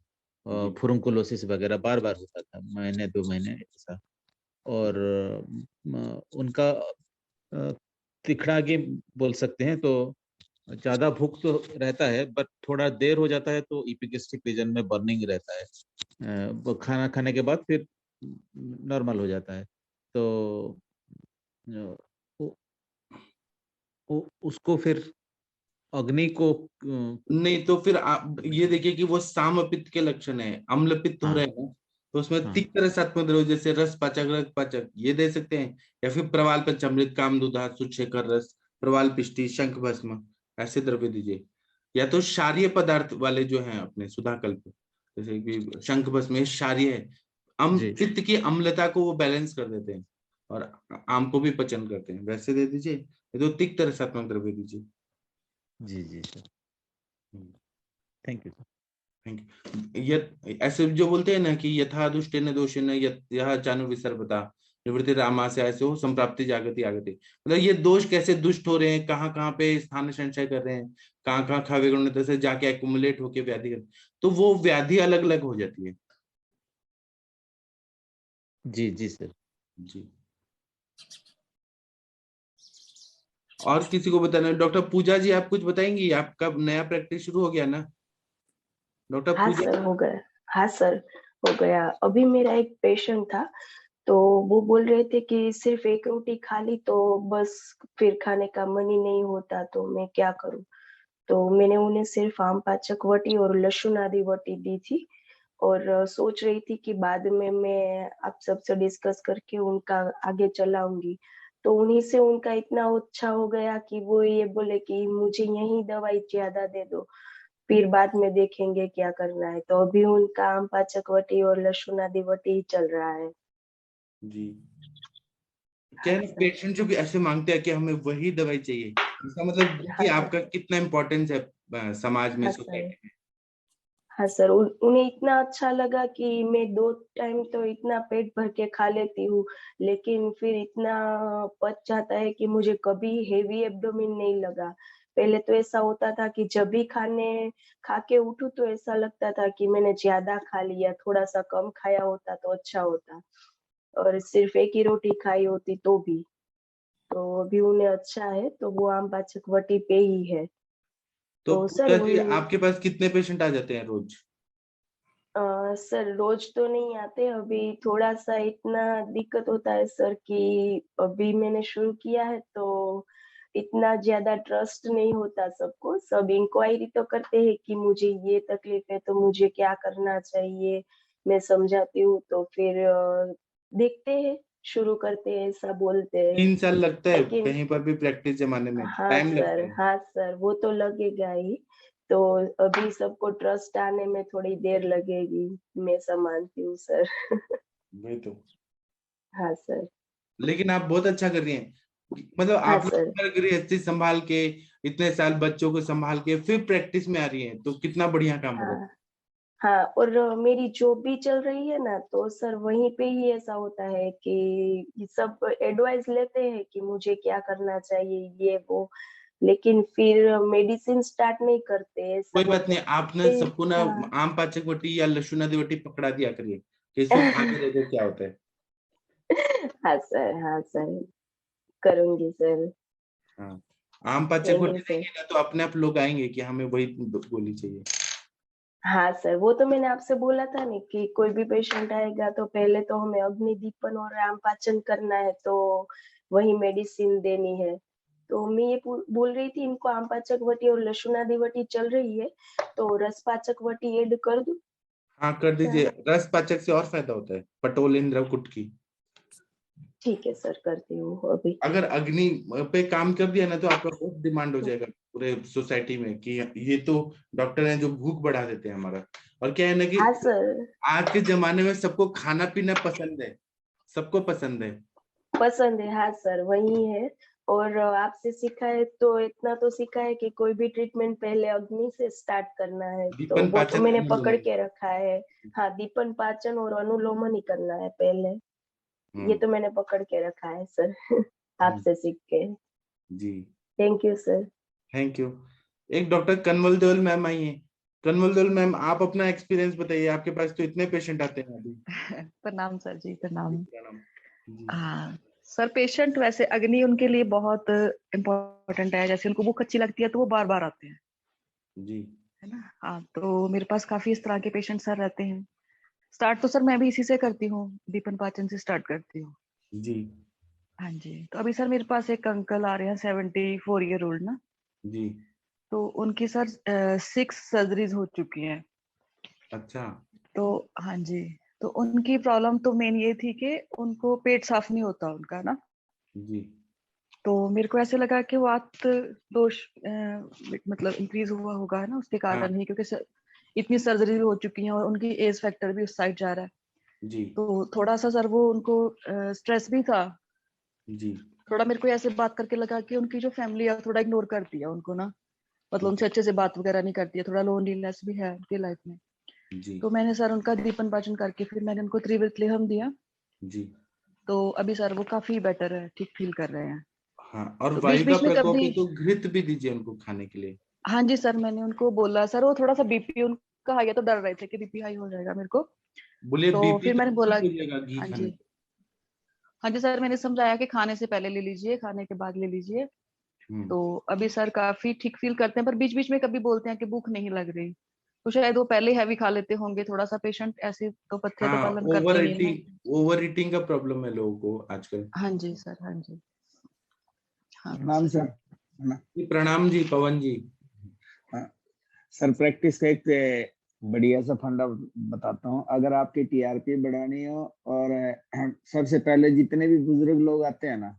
फुरुंकुलोसिस वगैरह बार बार होता था, महीने 2 महीने ऐसा। और उनका तिखड़ागी बोल सकते हैं। तो ज्यादा भूख तो रहता है, बट थोड़ा देर हो जाता है तो इपिगेस्ट्रिक रीजन में बर्निंग रहता है, वो खाना खाने के बाद फिर नॉर्मल हो जाता है। तो वो, उसको फिर अग्नि को नहीं तो फिर आप ये देखिए कि वो सामपित्त के लक्षण है, अम्ल पित्त हो हाँ रहे हैं, तो उसमें हाँ तिक्त रसात्मक द्रव्य जैसे रस पाचक, रस पाचक ये दे सकते हैं, या फिर प्रवाल पंचामृत, कामदूधा, सुच्छेखर रस, प्रवाल पिष्टी, शंख भस्म, ऐसे द्रव्य दीजिए। या तो क्षारीय पदार्थ वाले जो हैं अपने सुधाकल्प, जैसे कि शंख भस्म, ये क्षारीय है, जी पित्त की अम्लता को वो बैलेंस कर देते हैं और आम को भी पचन करते हैं, वैसे दे दीजिए। ये तो तिक्त रसात्मक द्रव्य दीजिए। जी जी sir, thank you sir. Thank you. ऐसे जो बोलते हैं ना कि यथा दुष्टेन दोषेन यह जानु विसर्पता निवृत्ति रामा से, ऐसे हो संप्राप्ति जागति आगति। मतलब ये दोष कैसे दुष्ट हो रहे हैं, कहाँ कहाँ पे स्थान संचय कर रहे हैं, कहाँ कहाँ खावे गुण से जाके एक्युमुलेट होके व्याधि कर, तो वो व्याधि अलग अलग हो जाती है। जी जी सर। जी। और किसी को बताना? डॉक्टर पूजा जी आप कुछ बताएंगी? आपका नया प्रैक्टिस शुरू हो गया ना डॉक्टर हाँ पूजा? सर, हो गया। हाँ सर, हो गया। अभी मेरा एक पेशेंट था, तो वो बोल रहे थे कि सिर्फ एक रोटी खा ली तो बस फिर खाने का मन ही नहीं होता, तो मैं क्या करूं? तो मैंने उन्हें सिर्फ आम पाचक वटी और लहसुन आदि वटी दी थी, और सोच रही थी कि बाद में मैं आप सबसे डिस्कस करके उनका आगे चलाऊंगी। तो उन्हीं से उनका इतना अच्छा हो गया कि वो ये बोले कि मुझे यही दवाई ज्यादा दे दो, फिर बाद में देखेंगे क्या करना है। तो अभी उनका आम पाचक वटी और लहसुन आदि वटी ही चल रहा है। जी। क्या हाँ है, सर। पेशेंट जो भी ऐसे मांगते हैं कि हमें वही दवाई चाहिए, इसका मतलब हाँ देखिए सर। आपका कितना इम्पोर्टेंस है समाज में, हाँ सर। सोसाइटी में। हाँ सर, उन्हें इतना अच्छा लगा कि मैं 2 टाइम तो इतना पेट भर के खा लेती हूँ, लेकिन फिर इतना पच जाता है कि मुझे कभी हेवी एब्डोमेन नहीं लगा। पहले तो ऐसा होता था कि जब भी खाने खा के उठूं तो ऐसा लगता था कि मैंने ज्यादा खा लिया, थोड़ा सा कम खाया होता तो अच्छा होता, और सिर्फ एक ही रोटी खाई होती तो भी। तो अभी उन्हें अच्छा है, तो वो आम पाचक वटी पे ही है। तो तो सर पूजा जी उन आपके पास कितने पेशेंट आ जाते हैं रोज? सर रोज तो नहीं आते, अभी थोड़ा सा इतना दिक्कत होता है सर कि अभी मैंने शुरू किया है, तो इतना ज्यादा ट्रस्ट नहीं होता सबको। सब इंक्वायरी तो करते हैं कि मुझे ये तकलीफ है तो मुझे क्या करना चाहिए, मैं समझाती हूँ, तो फिर देखते हैं शुरू करते हैं ऐसा बोलते हैं, 3 साल लगता है लेकिन कहीं पर भी प्रैक्टिस जमाने में, हाँ टाइम लगता सर, है। हाँ सर, वो तो लगेगा ही। तो अभी सबको ट्रस्ट आने में थोड़ी देर लगेगी, मैं ऐसा मानती हूँ सर। वही तो। हाँ सर, लेकिन आप बहुत अच्छा कर रही हैं। मतलब हाँ आप सर, लोग गृहस्थी संभाल के, इतने साल बच्चों को संभाल के फिर प्रैक्टिस में आ रही हैं, तो कितना बढ़िया काम हो रहा है। हाँ हाँ। और मेरी जॉब भी चल रही है ना, तो सर वहीं पे ही ऐसा होता है कि सब एडवाइस लेते हैं कि मुझे क्या करना चाहिए, ये वो, लेकिन फिर मेडिसिन स्टार्ट नहीं करते, ऐसा कोई बात बोलते नहीं, हैं। आपने सबको ना हाँ आम पाचक वटी या लशुनादी वटी पकड़ा दिया करिए कि इसको खा के देखो क्या होता है। हाँ सर, हाँ सर, करूंगी सर। हाँ, आम पाचक थैंक वटी यू सर। देंगे ना तो अपने आप लोग आएंगे कि हमें वही गोली चाहिए। हाँ सर, वो तो मैंने आपसे बोला था ना कि कोई भी पेशेंट आएगा तो पहले तो हमें अग्निदीपन और राम पाचन करना है, तो वही मेडिसिन देनी है। तो मैं ये बोल रही थी, इनको आम पाचक वटी और लशुनादी वटी चल रही है, तो रस पाचक वटी ऐड कर दूं हाँ कर क्या? दीजिए, रस पाचक से और फायदा होता है, पटोल इंद्र कुटकी। ठीक है सर, करती हूँ अभी। अगर अग्नि पे काम कर दिया ना तो आपका बहुत डिमांड हो जाएगा पूरे सोसाइटी में कि ये तो डॉक्टर हैं जो भूख बढ़ा देते हैं हमारा। और क्या है ना कि हाँ सर, आज के जमाने में सबको खाना पीना पसंद है, सबको पसंद है। पसंद है, हाँ सर, वही है। और आपसे सीखा है तो इतना तो सीखा है कि कोई भी ट्रीटमेंट पहले अग्नि से स्टार्ट करना है, तो दीपन वो तो पाचन मैंने पकड़ अनुलोमन। के रखा है। हाँ, दीपन पाचन और अनुलोमन ही करना है पहले, ये हम्म। तो मैंने पकड़ के रखा है सर। हम्म, आपसे सीख के। जी thank you sir. Thank you. एक डॉक्टर कन्वल देओल मैम आई है। कन्वल देओल मैम, आप अपना एक्सपीरियंस बताइए, आपके पास तो इतने पेशेंट आते हैं अभी। प्रणाम सर जी, जी, प्रणाम। प्रणाम। जी हाँ सर, पेशेंट वैसे अग्नि उनके लिए बहुत इम्पोर्टेंट है। जैसे उनको भूख अच्छी लगती है तो वो बार बार आते हैं, जी है ना। हाँ, तो मेरे पास काफी इस तरह के पेशेंट सर रहते हैं। स्टार्ट तो सर मैं भी इसी से करती हूँ, दीपन पाचन से स्टार्ट करती हूँ। जी हाँ जी। तो अभी सर मेरे पास एक अंकल आ रहे हैं, 74 ईयर ओल्ड ना। जी। तो उनकी सर 6 सर्जरीज हो चुकी हैं। अच्छा। तो हाँ जी, तो उनकी प्रॉब्लम तो मेन ये थी कि उनको पेट साफ नहीं होता उनका ना। जी तो मेरे को ऐसे लगा कि वात दोष मतलब इंक्रीज हुआ होगा, है ना, उसके हाँ कारण ही, क्योंकि इतनी सर्जरी भी हो चुकी है और उनकी एज फैक्टर भी उस साइड जा रहा है। जी तो थोड़ा सा सर वो उनको स्ट्रेस भी था। जी थोड़ा मेरे को ऐसे बात करके लगा कि उनकी जो फैमिली है थोड़ा इग्नोर करती है उनको ना, मतलब उनसे अच्छे से बात वगैरह नहीं करती है, थोड़ा लोनलीनेस भी है उनकी लाइफ में। जी तो मैंने सर उनका दीपन पाचन करके फिर मैंने उनको त्रिवृतलेहम दिया। जी। तो अभी सर वो काफी बेटर है, ठीक फील कर रहे हैं। हाँ, और तो वायु बीच का बीच में प्रकोप कभी, है तो घृत भी दीजिए उनको खाने के लिए। हाँ जी सर, मैंने उनको बोला सर, वो थोड़ा सा बीपी उनका हाई है तो डर रहे थे कि बीपी हाई हो जाएगा मेरे को। बोलिए तो बीपी फिर तो मैंने ठीक बोला, हो जाएगा घी हाँ खाने जी, से। हाँ जी सर, मैंने समझाया कि खाने से पहले ले लीजिए, खाने के बाद ले लीजिए। हम्म। तो अभी सर काफी ठीक फील करते हैं, पर बीच बीच में कभी बोलते हैं कि भूख नहीं लग रही। तो शायद वो पहले हैवी खा लेते होंगे थोड़ा सा, पेशेंट ऐसे तो पथ्य तो हाँ, पालन करते ही नहीं ना। ओवर ईटिंग का प्रॉब्लम है लोगों को आजकल। हाँ जी सर, हाँ जी, हाँ प्रणाम सर। सर। जी प्रणाम जी पवन जी। हाँ, सर प्रैक्टिस का एक बढ़िया सा फंडा बताता हूँ। अगर आपकी टीआरपी बढ़ानी हो और सबसे पहले जितने भी बुजुर्ग लोग आते हैं ना,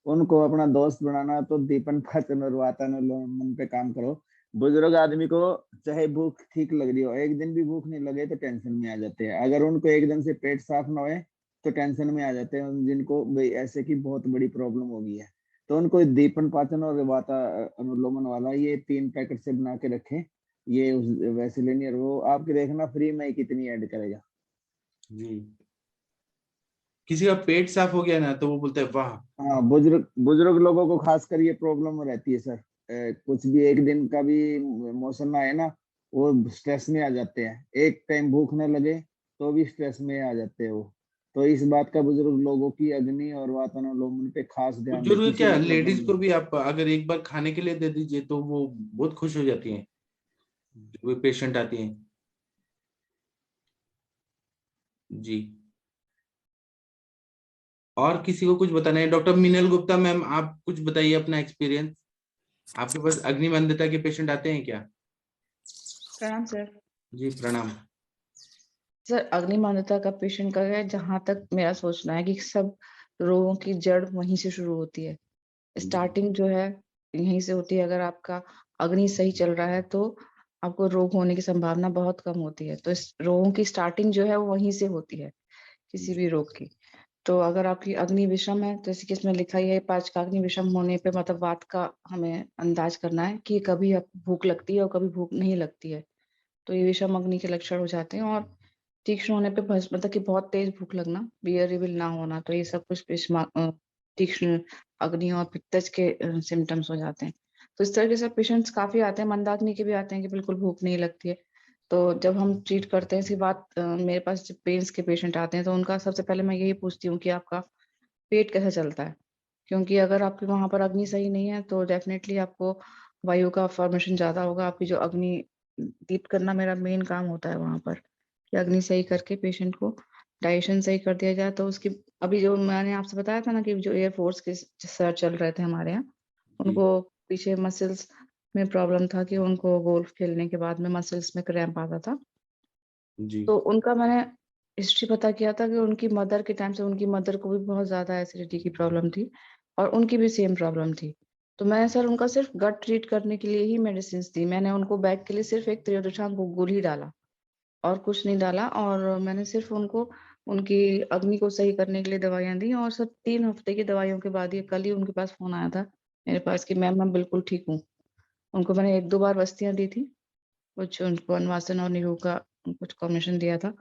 उनको अपना दोस्त बनाना, तो दीपन पाचन और वातानुलोमन पे काम करो। बुजुर्ग आदमी को चाहे भूख ठीक लग रही हो, एक दिन भी भूख नहीं लगे तो टेंशन में आ जाते हैं। अगर उनको एक दिन से पेट साफ ना होए तो टेंशन में आ जाते हैं, जिनको भाई ऐसे की बहुत बड़ी प्रॉब्लम हो गई है। तो उनको दीपन पाचन और वाता अनुलोमन वाला ये 3 पैकेट से बना के रखें। ये वैसे लेनी, और वो आपके देखना फ्री में कितनी ऐड करेगा। जी, किसी का पेट साफ हो गया ना तो वो बोलते हैं वाह। हाँ, बुजुर्ग बुजुर्ग लोगों को खासकर ये प्रॉब्लम रहती है सर। कुछ भी एक दिन का भी मौसम ना आए ना, वो स्ट्रेस में आ जाते हैं। एक टाइम भूख न लगे तो भी स्ट्रेस में आ जाते हैं वो। तो इस बात का बुजुर्ग लोगों की अग्नि और वातानुलोमन पे खास ध्यान दें, बुजुर्ग किसी क्या, भी प्रॉब्लम लेडीज को में। भी आप अगर एक बार खाने के लिए दे दीजिए तो वो बहुत खुश हो जाती हैं, वो पेशेंट आती हैं। जी, और किसी को कुछ बताना है? डॉक्टर मीनल गुप्ता मैम, आप कुछ बताइए अपना एक्सपीरियंस। आपके पास अग्निमंदता के पेशेंट आते हैं क्या? प्रणाम सर। जी प्रणाम। सर अग्निमान्यता का पेशेंट का है, जहाँ तक मेरा सोचना है कि सब रोगों की जड़ वहीं से शुरू होती है। स्टार्टिंग जो है यहीं से होती है। अगर आपका अग्नि सही चल रहा है तो आपको रोग होने की संभावना बहुत कम होती है। तो इस रोगों की स्टार्टिंग जो है वो वहीं से होती है, किसी भी रोग की। तो अगर आपकी अग्नि विषम है, तो जैसे कि इसमें लिखा ही है, 5 का अग्नि विषम होने पे मतलब वात का हमें अंदाज करना है कि कभी आप भूख लगती है और कभी भूख नहीं लगती है। तो ये विषम अग्नि के लक्षण हो जाते हैं। और तीक्ष्ण होने पे मतलब कि बहुत तेज भूख लगना, बियरेबल ना होना, तो ये सब कुछ तीक्ष्ण अग्नि और पित्तज के सिम्टम्स हो जाते हैं। तो इस तरह के पेशेंट्स काफी आते हैं, मंदाग्नि के भी आते हैं कि बिल्कुल भूख नहीं लगती है। तो जब हम ट्रीट करते हैं इसकी बात, मेरे पास जब पेन्स के पेशेंट आते हैं तो उनका सबसे पहले मैं यही पूछती हूँ कि आपका पेट कैसे चलता है, क्योंकि अगर आपके वहां पर अग्नि सही नहीं है तो डेफिनेटली आपको वायु का फॉर्मेशन ज्यादा होगा। आपकी जो अग्नि दीप्त करना मेरा मेन काम होता है वहां पर, कि अग्नि सही करके पेशेंट को डाइजेशन सही कर दिया जाए। तो उसकी अभी जो मैंने आपसे बताया था ना कि जो एयरफोर्स के सर चल रहे थे हमारे यहाँ, उनको पीछे मसल्स में प्रॉब्लम था कि उनको गोल्फ खेलने के बाद में मसल्स में क्रैम्प आता था। जी तो उनका मैंने हिस्ट्री पता किया था कि उनकी मदर के टाइम से उनकी मदर को भी बहुत ज्यादा एसिडिटी की प्रॉब्लम थी और उनकी भी सेम प्रॉब्लम थी। तो मैंने सर उनका सिर्फ गट ट्रीट करने के लिए ही मेडिसिन दी। मैंने उनको बैक के लिए सिर्फ एक त्रियोदशांग गुल ही डाला और कुछ नहीं डाला। और मैंने सिर्फ उनको उनकी अग्नि को सही करने के लिए दवाइयां दी। और सर 3 हफ्ते की दवाइयों के बाद, ये कल ही उनके पास फोन आया था मेरे पास कि मैम मैं बिल्कुल ठीक हूँ। उनको मैंने 1-2 बार बस्तियां दी थी, कुछ उनको अन्वासन और निरू का कुछ कॉम्बिनेशन दिया था,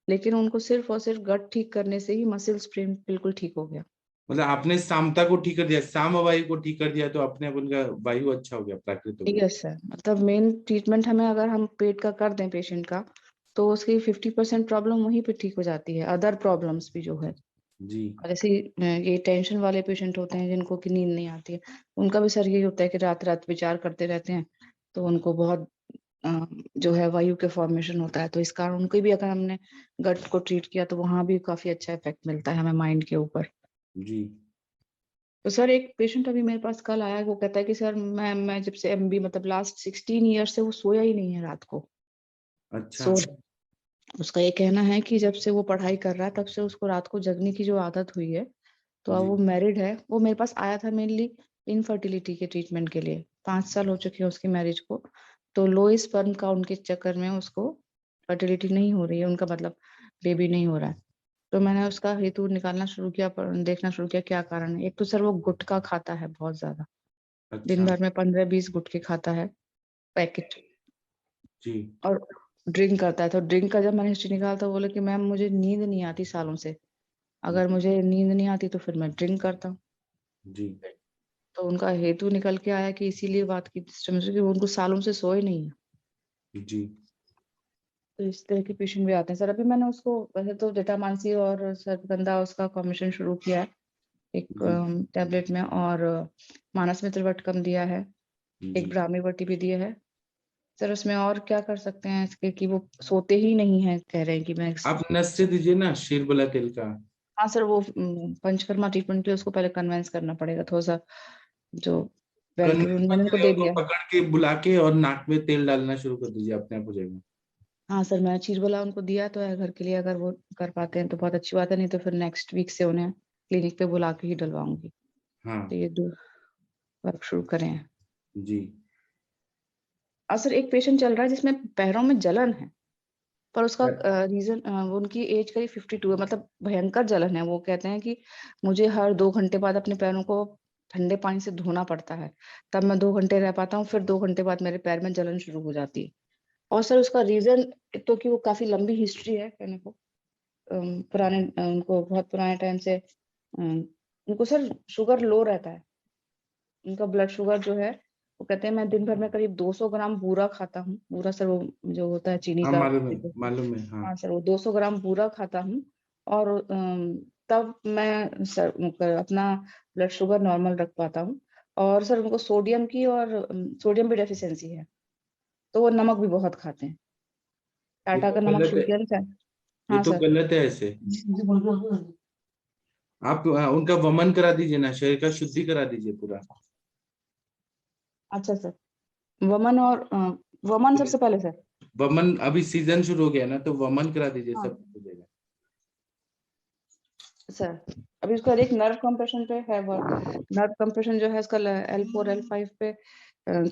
लेकिन उनको सिर्फ और सिर्फ गट ठीक करने से ही मसल स्प्रेन बिल्कुल ठीक हो गया। मतलब आपने सामता को ठीक कर दिया, साम वायु को ठीक कर दिया, तो अपने आप उनका वायु अच्छा हो गया, प्राकृत हो गया। यस सर, मतलब मेन ट्रीटमेंट हमें अगर हम पेट का कर दें पेशेंट का, तो उसकी 50% प्रॉब्लम वहीं पे ठीक हो जाती है। अदर प्रॉब्लम्स भी जो है, जी और जैसे ये टेंशन वाले पेशेंट होते हैं जिनको कि नींद नहीं आती है, उनका भी सर यही होता है कि रात रात विचार करते रहते हैं, तो उनको बहुत जो है वायु के फॉर्मेशन होता है। तो इस कारण उनको भी अगर हमने गट को ट्रीट किया तो वहां भी काफी अच्छा इफेक्ट मिलता है हमें माइंड के ऊपर। जी तो सर एक पेशेंट अभी मेरे पास कल आया, वो कहता है कि सर मैं जब से एमबी मतलब लास्ट 16 ईयर से वो सोया ही नहीं है रात को। अच्छा सो उसका ये कहना है कि जब से वो पढ़ाई कर रहा है तब से उसको रात को जगने की जो आदत हुई है। तो अब जी वो मैरिड है, वो मेरे पास आया था मेनली इनफर्टिलिटी के ट्रीटमेंट के लिए। 5 साल हो चुके हैं उसकी मैरिज को, तो लो स्पर्म काउंट के चक्कर में उसको फर्टिलिटी नहीं हो रही है, उनका मतलब बेबी नहीं हो रहा है। तो मैंने उसका हेतु निकालना शुरू किया, देखना शुरू किया क्या कारण है। एक तो सर वो गुटखा खाता है बहुत ज्यादा, दिन अच्छा भर में 15-20 गुटखे खाता है, पैकेट। जी और ड्रिंक करता है। तो ड्रिंक का जब मैंने हिस्ट्री निकाला तो बोले कि मैम मुझे नींद नहीं आती सालों से, अगर मुझे नींद नहीं आती तो फिर मैं ड्रिंक करता हूँ। जी तो उनका हेतु निकल के आया कि इसीलिए बात की कि उनको सालों से सोए नहीं है। जी तो इस तरह के पेशेंट भी आते हैं सर। अभी मैंने उसको वैसे तो जेटामांसी और सर्पगंधा उसका कॉम्बिनेशन शुरू किया है एक जी टैबलेट में, और मानस मित्र वटकम दिया है, एक जी ब्राह्मी वटी भी दिया है। सर उसमें और क्या कर सकते हैं इसके, कि वो सोते ही नहीं है, कह रहे हैं कि मैं। आप नस से दीजिए ना, शीरबला तेल का। हाँ सर, वो पंचकर्मा ट्रीटमेंट के लिए उसको पहले कन्वेंस करना पड़ेगा थोड़ा सा, जो वेल्ट्रोन मैंने उनको दे उनको दिया। पकड़ के बुला के और नाक में तेल डालना शुरू कर दीजिए, अपने आप हो जाएगा। हाँ सर, मैं चीरबला उनको दिया तो है घर के लिए, अगर वो कर पाते हैं तो बहुत अच्छी बात है, नहीं तो फिर नेक्स्ट वीक से उन्हें क्लिनिक पे बुला के ही डलवाऊंगी। हाँ तो ये 2 वर्क शुरू करें हैं। जी और सर एक पेशेंट चल रहा है जिसमें पैरों में जलन है, पर उसका रीजन उनकी एज करीब 52 है, मतलब भयंकर जलन है। वो कहते हैं कि मुझे हर 2 घंटे बाद अपने पैरों को ठंडे पानी से धोना पड़ता है, तब मैं 2 घंटे रह पाता हूँ, फिर 2 घंटे बाद मेरे पैर में जलन शुरू हो जाती है। और सर उसका रीजन एक तो कि वो काफी लंबी हिस्ट्री है कहने को, पुराने उनको बहुत पुराने टाइम से उनको सर शुगर लो रहता है। उनका ब्लड शुगर जो है, वो कहते हैं मैं दिन भर में करीब 200 ग्राम बूरा खाता हूँ। बूरा सर वो जो होता है चीनी हाँ का। मालूम है हाँ। हाँ सर, वो 200 ग्राम बूरा खाता हूँ, और तब मैं सर अपना ब्लड शुगर नॉर्मल रख पाता हूँ। और सर उनको सोडियम की और सोडियम भी डेफिशिएंसी है, तो वो नमक भी बहुत खाते हैं। ये टाटा तो का नमक गलत शुरू है, किया था सर। ये हाँ तो सर। गलत है ऐसे। आप उनका वमन करा दीजिए ना, शरीर का शुद्धि करा दीजिए पूरा। अच्छा सर, वमन और वमन सबसे पहले सर। वमन अभी सीजन शुरू हो गया ना, तो वमन करा दीजिए, हाँ सब हो जाएगा। सर, अभी उसका एक नर्व कंप्रेशन पे है वर्क। नर्व कंप्रेशन जो है उसका L4 L5 पे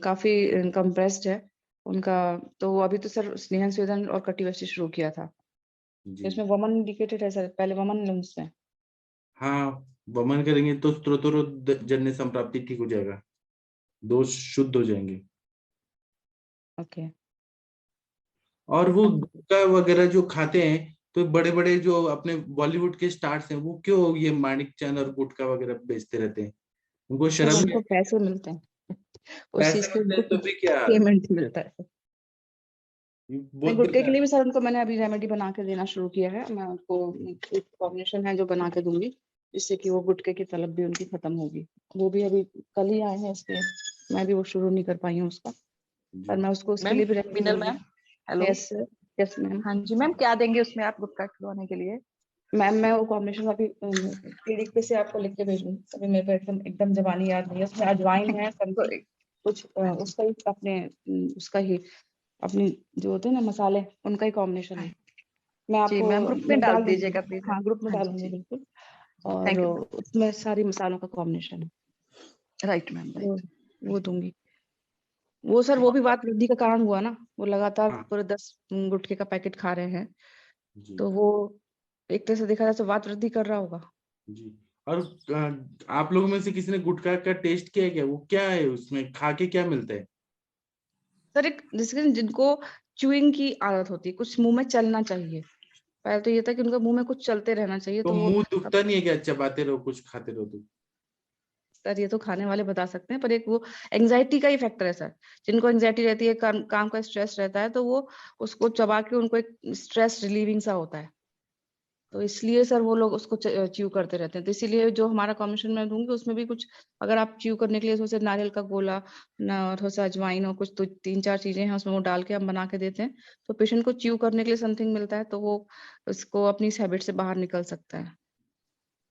काफी कंप्रेस्ड है उनका। तो अभी तो सर स्नेहन स्वेदन और कटिवस्ती शुरू किया था। जी इसमें वमन इंडिकेटेड है सर, पहले वमन लूम्स में। हाँ, वमन करेंगे तो स्त्रोतोजन्य संप्राप्ति ठीक हो जाएगा, दोष शुद्ध हो जाएंगे। ओके। और वो गुटखा वगैरह जो खाते हैं, तो बड़े बड़े जो अपने बॉलीवुड के स्टार्स हैं, वो क्यों ये माणिक चंद और गुटखा वगैरह बेचते रहते हैं? उनको सर शर्म नहीं उनको आती? पैसे मिलते हैं, उस पैसे चीज के मिलते उनको हैं तो भी क्या, पेमेंट मिलता है। ये नहीं, बहुत गुटके के बेकार लिए है। भी सर उनको मैंने अभी रेमेडी बना के देना शुरू किया है। मैं उनको एक कॉम्बिनेशन है जो बना के दूंगी, जिससे कि वो गुटके की तलब भी उनकी खत्म होगी। वो भी अभी कल ही आए हैं इसलिए मैं भी वो शुरू नहीं कर पाई हूँ उसका, पर जी मैं उसको उसके मैम, लिए भी रेमेडी मीनल दूंगी। Ma'am, hello. Yes yes ma'am. हाँ जी मैम, क्या देंगे उसमें आप गुटखा खिलवाने के लिए? मैम मैं वो कॉम्बिनेशन अभी पीडीएफ पे से आपको लिख के भेजूंगी। अभी मेरे को एकदम एकदम जबानी याद नहीं है। उसमें अजवाइन है, तो संतरी, कुछ उसका ही अपने उसका ही अपनी जो होते हैं ना मसाले, उनका ही कॉम्बिनेशन है। मैं जी आपको मैम, ग्रुप में मैं डाल डाल दूंगी। दीजिएगा प्लीज। हाँ ग्रुप में हाँ जी डालूंगी जी, बिल्कुल। और थैंक यू मैम। उसमें सारी मसालों का कॉम्बिनेशन है, राइट मैम, वो राइट। वो दूंगी। वो सर वो भी वात वृद्धि का कारण हुआ ना, वो लगातार हाँ पूरे 10 गुटखे का पैकेट खा रहे हैं, जी तो वो एक तरह से देखा जाए तो वात वृद्धि कर रहा होगा। जी। और आप लोगों में से किसी ने गुटखा का टेस्ट किया है क्या? वो क्या है, उसमें खा के क्या मिलता है? सर एक जैसे जिनको च्यूइंग की आदत होती है, कुछ मुंह में चलना चाहिए। पहले तो ये था कि उनका मुंह में कुछ चलते रहना चाहिए, तो तो वो मुंह दुखता नहीं है क्या, चबाते रहो कुछ खाते रहो तो? सर ये तो खाने वाले बता सकते हैं, पर एक वो एंजाइटी का ही फैक्टर है सर। जिनको एंजाइटी रहती है, काम का स्ट्रेस रहता है, तो वो उसको चबा के उनको एक स्ट्रेस रिलीविंग सा होता है, तो इसलिए सर वो लोग उसको च्यू करते रहते हैं। तो इसीलिए जो हमारा कॉम्बिनेशन मैं दूंगी उसमें भी कुछ, अगर आप च्यू करने के लिए थोड़ा सा नारियल का गोला ना, थोड़ा सा अजवाइन और कुछ तो 3-4 चीजें हैं उसमें, वो डाल के हम बना के देते हैं, तो पेशेंट को च्यू करने के लिए समथिंग मिलता है, तो वो उसको अपनी इस हैबिट से बाहर निकल सकता है।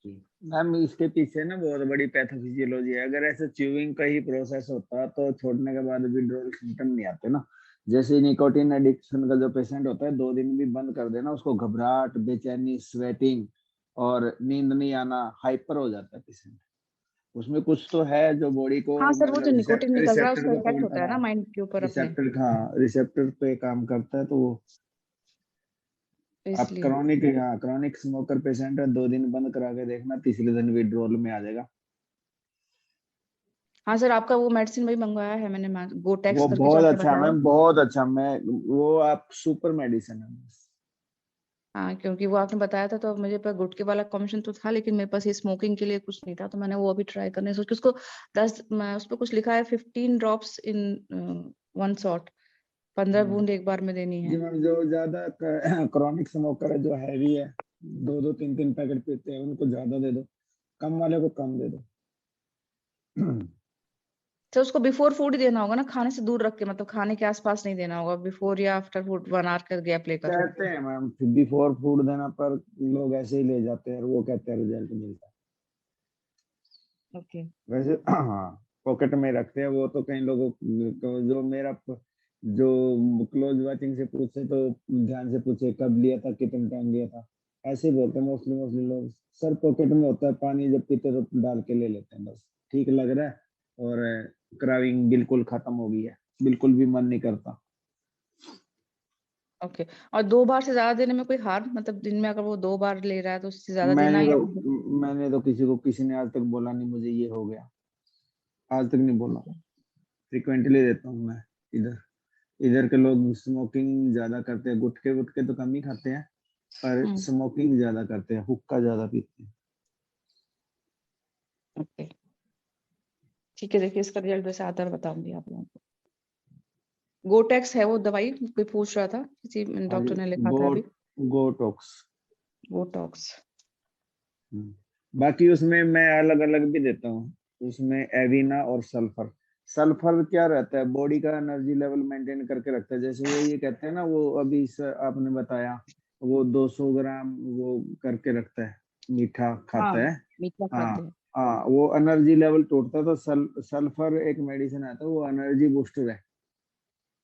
जी मैम इसके पीछे ना बहुत बड़ी पैथोफिजियोलॉजी है। अगर ऐसे च्यूइंग का ही प्रोसेस होता तो छोड़ने के बाद विड्रॉल सिम्टम नहीं आते ना। जैसे निकोटिन एडिक्शन का जो पेशेंट होता है, 2 दिन भी बंद कर देना, उसको घबराहट, बेचैनी, स्वेटिंग और नींद नहीं आना, हाइपर हो जाता है पेशेंट। उसमें कुछ तो है जो बॉडी को हाँ सर, वो जो मतलब निकोटिन निकल रहा है रिसेप्टर उसका को इफेक्ट तोड़ता, होता है ना हाँ माइंड के ऊपर अपने, रिसेप्टर, हाँ रिसेप्टर पे काम करता है। तो वो तो आप इसलिए। क्रॉनिक, हाँ क्रॉनिक स्मोकर पेशेंट है, 2 दिन बंद करा के देखना, तीसरे दिन विड्रॉल में आ जाएगा। हाँ सर, आपका वो मेडिसिन वही मंगवाया है मैंने, गोटेक्स वो करके जो बहुत आपने अच्छा बताया। मैम, बहुत अच्छा। मैं वो आप सुपर मेडिसिन है। हाँ, क्योंकि वो आपने बताया था, तो अब मुझे पर गुटके वाला कॉम्बिनेशन तो था, लेकिन मेरे पास ये स्मोकिंग के लिए कुछ नहीं था, तो मैंने वो अभी ट्राई करने सोच के उसको 10 मैं उस पर कुछ लिखा है 15 ड्रॉप्स इन 1 शॉट, 15 बूंद एक बार में देनी जी है। मैम, जो ज्यादा क्रॉनिक स्मोकर है, जो हैवी है, 2-2 3-3 पैकेट पीते हैं, उनको ज्यादा दे दो, कम वाले को कम दे दो। तो उसको बिफोर फूड ही देना होगा ना, खाने से दूर रख के, मतलब खाने के आसपास नहीं देना होगा, बिफोर या आफ्टर फूड 1 आवर का गैप लेकर। कहते हैं मैम बिफोर फूड देना, पर लोग ऐसे ही ले जाते हैं और वो कहते हैं रिजल्ट मिलता है। ओके। वैसे हाँ, पॉकेट में रखते हैं वो तो। कई लोगों को जो मेरा जो क्लोज वाचिंग से पूछे तो ध्यान से पूछे कब लिया था, कितने टाइम लिया था, ऐसे ही बोलते हैं मोस्टली। लोग सर पॉकेट में होता है, पानी जब पीते तो डाल के ले लेते हैं, बस ठीक लग रहा है और क्राविंग बिल्कुल खत्म हो गई है, बिल्कुल भी मन नहीं करता। ओके। और 2 बार से ज्यादा देने में कोई हार्म, मतलब दिन में अगर वो 2 बार ले रहा है तो उससे ज्यादा देना मैंने या? तो मैंने तो किसी ने आज तक बोला नहीं मुझे ये हो गया, आज तक नहीं बोला। फ्रिक्वेंटली देता हूँ मैं। इधर इधर के लोग स्मोकिंग ज्यादा करते हैं, गुटखे वुटके तो कम ही खाते हैं, पर स्मोकिंग ज्यादा करते हैं, हुक्का ज्यादा पीते हैं। ओके ठीक है, देखिए इसका रिजल्ट वैसे आता है, बताऊंगी आप लोगों को। गोटेक्स है वो दवाई, कोई पूछ रहा था, किसी हाँ जी, डॉक्टर ने लिखा था गो अभी, गोटॉक्स। गोटॉक्स। बाकी उसमें मैं अलग अलग भी देता हूँ, उसमें एविना और सल्फर। सल्फर क्या रहता है, बॉडी का एनर्जी लेवल मेंटेन करके रखता है। जैसे वो ये कहते हैं ना, वो अभी आपने बताया, वो 200 ग्राम वो करके रखता है, मीठा हाँ, खाता है। मीठा हाँ खाते हैं। हाँ, वो एनर्जी लेवल तोड़ता है। तो सल्फर एक मेडिसिन आता है, वो एनर्जी बूस्टर है।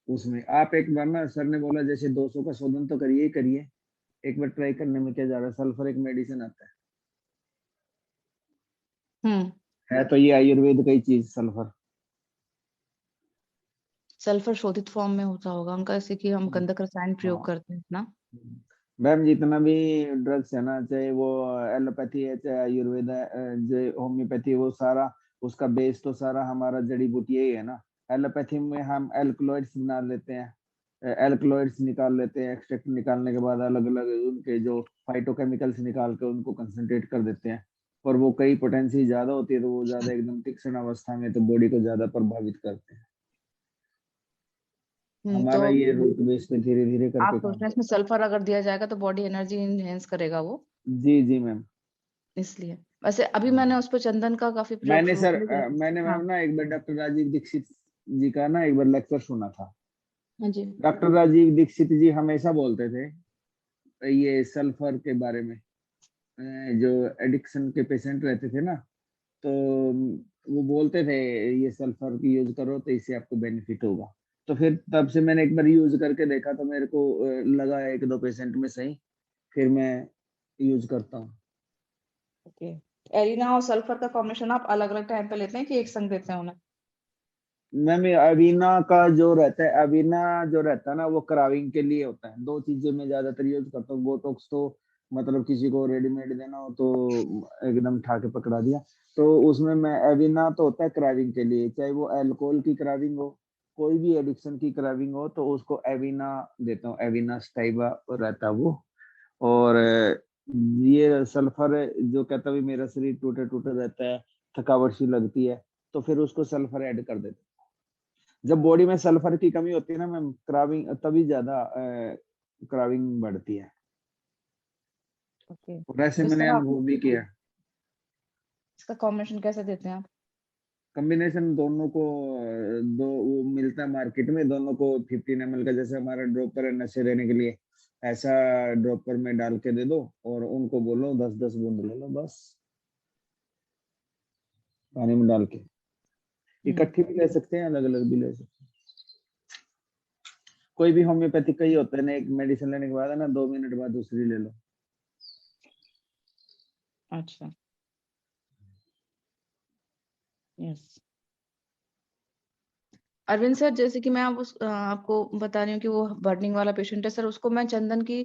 उसमें आप एक बार ना, सर ने बोला जैसे 200 का शोधन तो करिए ही करिए, एक बार ट्राई करने में क्या जा रहा है। सल्फर एक मेडिसिन आता है। है तो ये आयुर्वेद का ही चीज सल्फर। सल्फर शोधित फॉर्म में होता होगा उनका, जैसे कि हम गंधक रसायन प्रयोग हाँ करते हैं ना। मैम, जितना भी ड्रग्स है ना, चाहे वो एलोपैथी है चाहे आयुर्वेद है, जो होम्योपैथी है, वो सारा उसका बेस तो सारा हमारा जड़ी बूटियां ही है ना। एलोपैथी में हम एल्कलॉइड्स बना लेते हैं, एल्कलॉइड्स निकाल लेते हैं, एक्सट्रैक्ट निकालने के बाद अलग अलग उनके जो फाइटोकेमिकल्स निकाल के उनको कंसंट्रेट कर देते हैं। और वो कई पोटेंसी ज्यादा होती है तो वो ज्यादा एकदम तीक्ष्ण अवस्था में तो बॉडी को ज्यादा प्रभावित करते हैं। तो हमारा ये रूट बेस पे धीरे धीरे आप करके सोच काम रहे हैं इसमें सल्फर अगर दिया जाएगा तो बॉडी एनर्जी इनहेंस करेगा वो, जी जी मैम। इसलिए। वैसे अभी मैंने उस पर चंदन का काफी प्रयोग मैंने शुरू सर किया। मैंने हाँ मैम ना एक बार डॉक्टर राजीव दीक्षित जी का ना एक बार लेक्चर सुना था। हाँ जी। डॉक्टर राजीव दीक्षित जी हमेशा बोलते थे ये सल्फर के बारे में, जो एडिक्शन के पेशेंट रहते थे ना, तो वो बोलते थे ये सल्फर की यूज करो तो इससे आपको बेनिफिट होगा। तो फिर तब से मैंने एक बार यूज करके देखा तो मेरे को लगा एक दो पेशेंट में सही, फिर मैं यूज करता हूँ। ओके, एलिना और सल्फर का कॉम्बिनेशन आप अलग अलग टाइम पे लेते हैं कि एक संग देते हैं उन्हें? मैम अवीना का जो रहता है, अवीना जो रहता है ना वो क्राविंग के लिए होता है। दो चीजें मैं ज्यादातर यूज करता हूँ। बोटॉक्स तो मतलब किसी को रेडीमेड देना हो तो एकदम ठा के पकड़ा दिया, तो उसमें मैं अवीना तो होता है क्राविंग के लिए, चाहे वो अल्कोहल की क्राविंग हो, कोई भी एडिक्शन की क्राविंग हो तो उसको अवीना देता हूँ। अवीना स्टाइबा रहता है वो। और ये सल्फर जो कहता है मेरा शरीर टूटे टूटे रहता है, थकावट सी लगती है, तो फिर उसको सल्फर ऐड कर देते हैं। जब बॉडी में सल्फर की कमी होती है ना मैम, क्राविंग तभी ज्यादा क्राविंग बढ़ती है। ओके, और ऐसे तो मैंने सर आप अनुभव भी किया। इसका कॉम्बिनेशन कैसे देते हैं आप? कॉम्बिनेशन दोनों को दो वो मिलता है मार्केट में, दोनों को 15 ml का, जैसे हमारा ड्रॉपर है नशे देने के लिए, ऐसा ड्रॉपर में डाल के दे दो और उनको बोलो 10-10 बूंद ले लो बस, पानी में डाल के। इकट्ठी भी ले सकते हैं, अलग अलग भी ले सकते हैं। कोई भी होम्योपैथिक का ही होता है ना, एक मेडिसिन लेने के बाद है ना 2 मिनट बाद दूसरी ले लो। अच्छा, यस। अरविंद सर, जैसे कि मैं आपको बता रही हूँ कि वो बर्निंग वाला पेशेंट है सर, उसको मैं चंदन की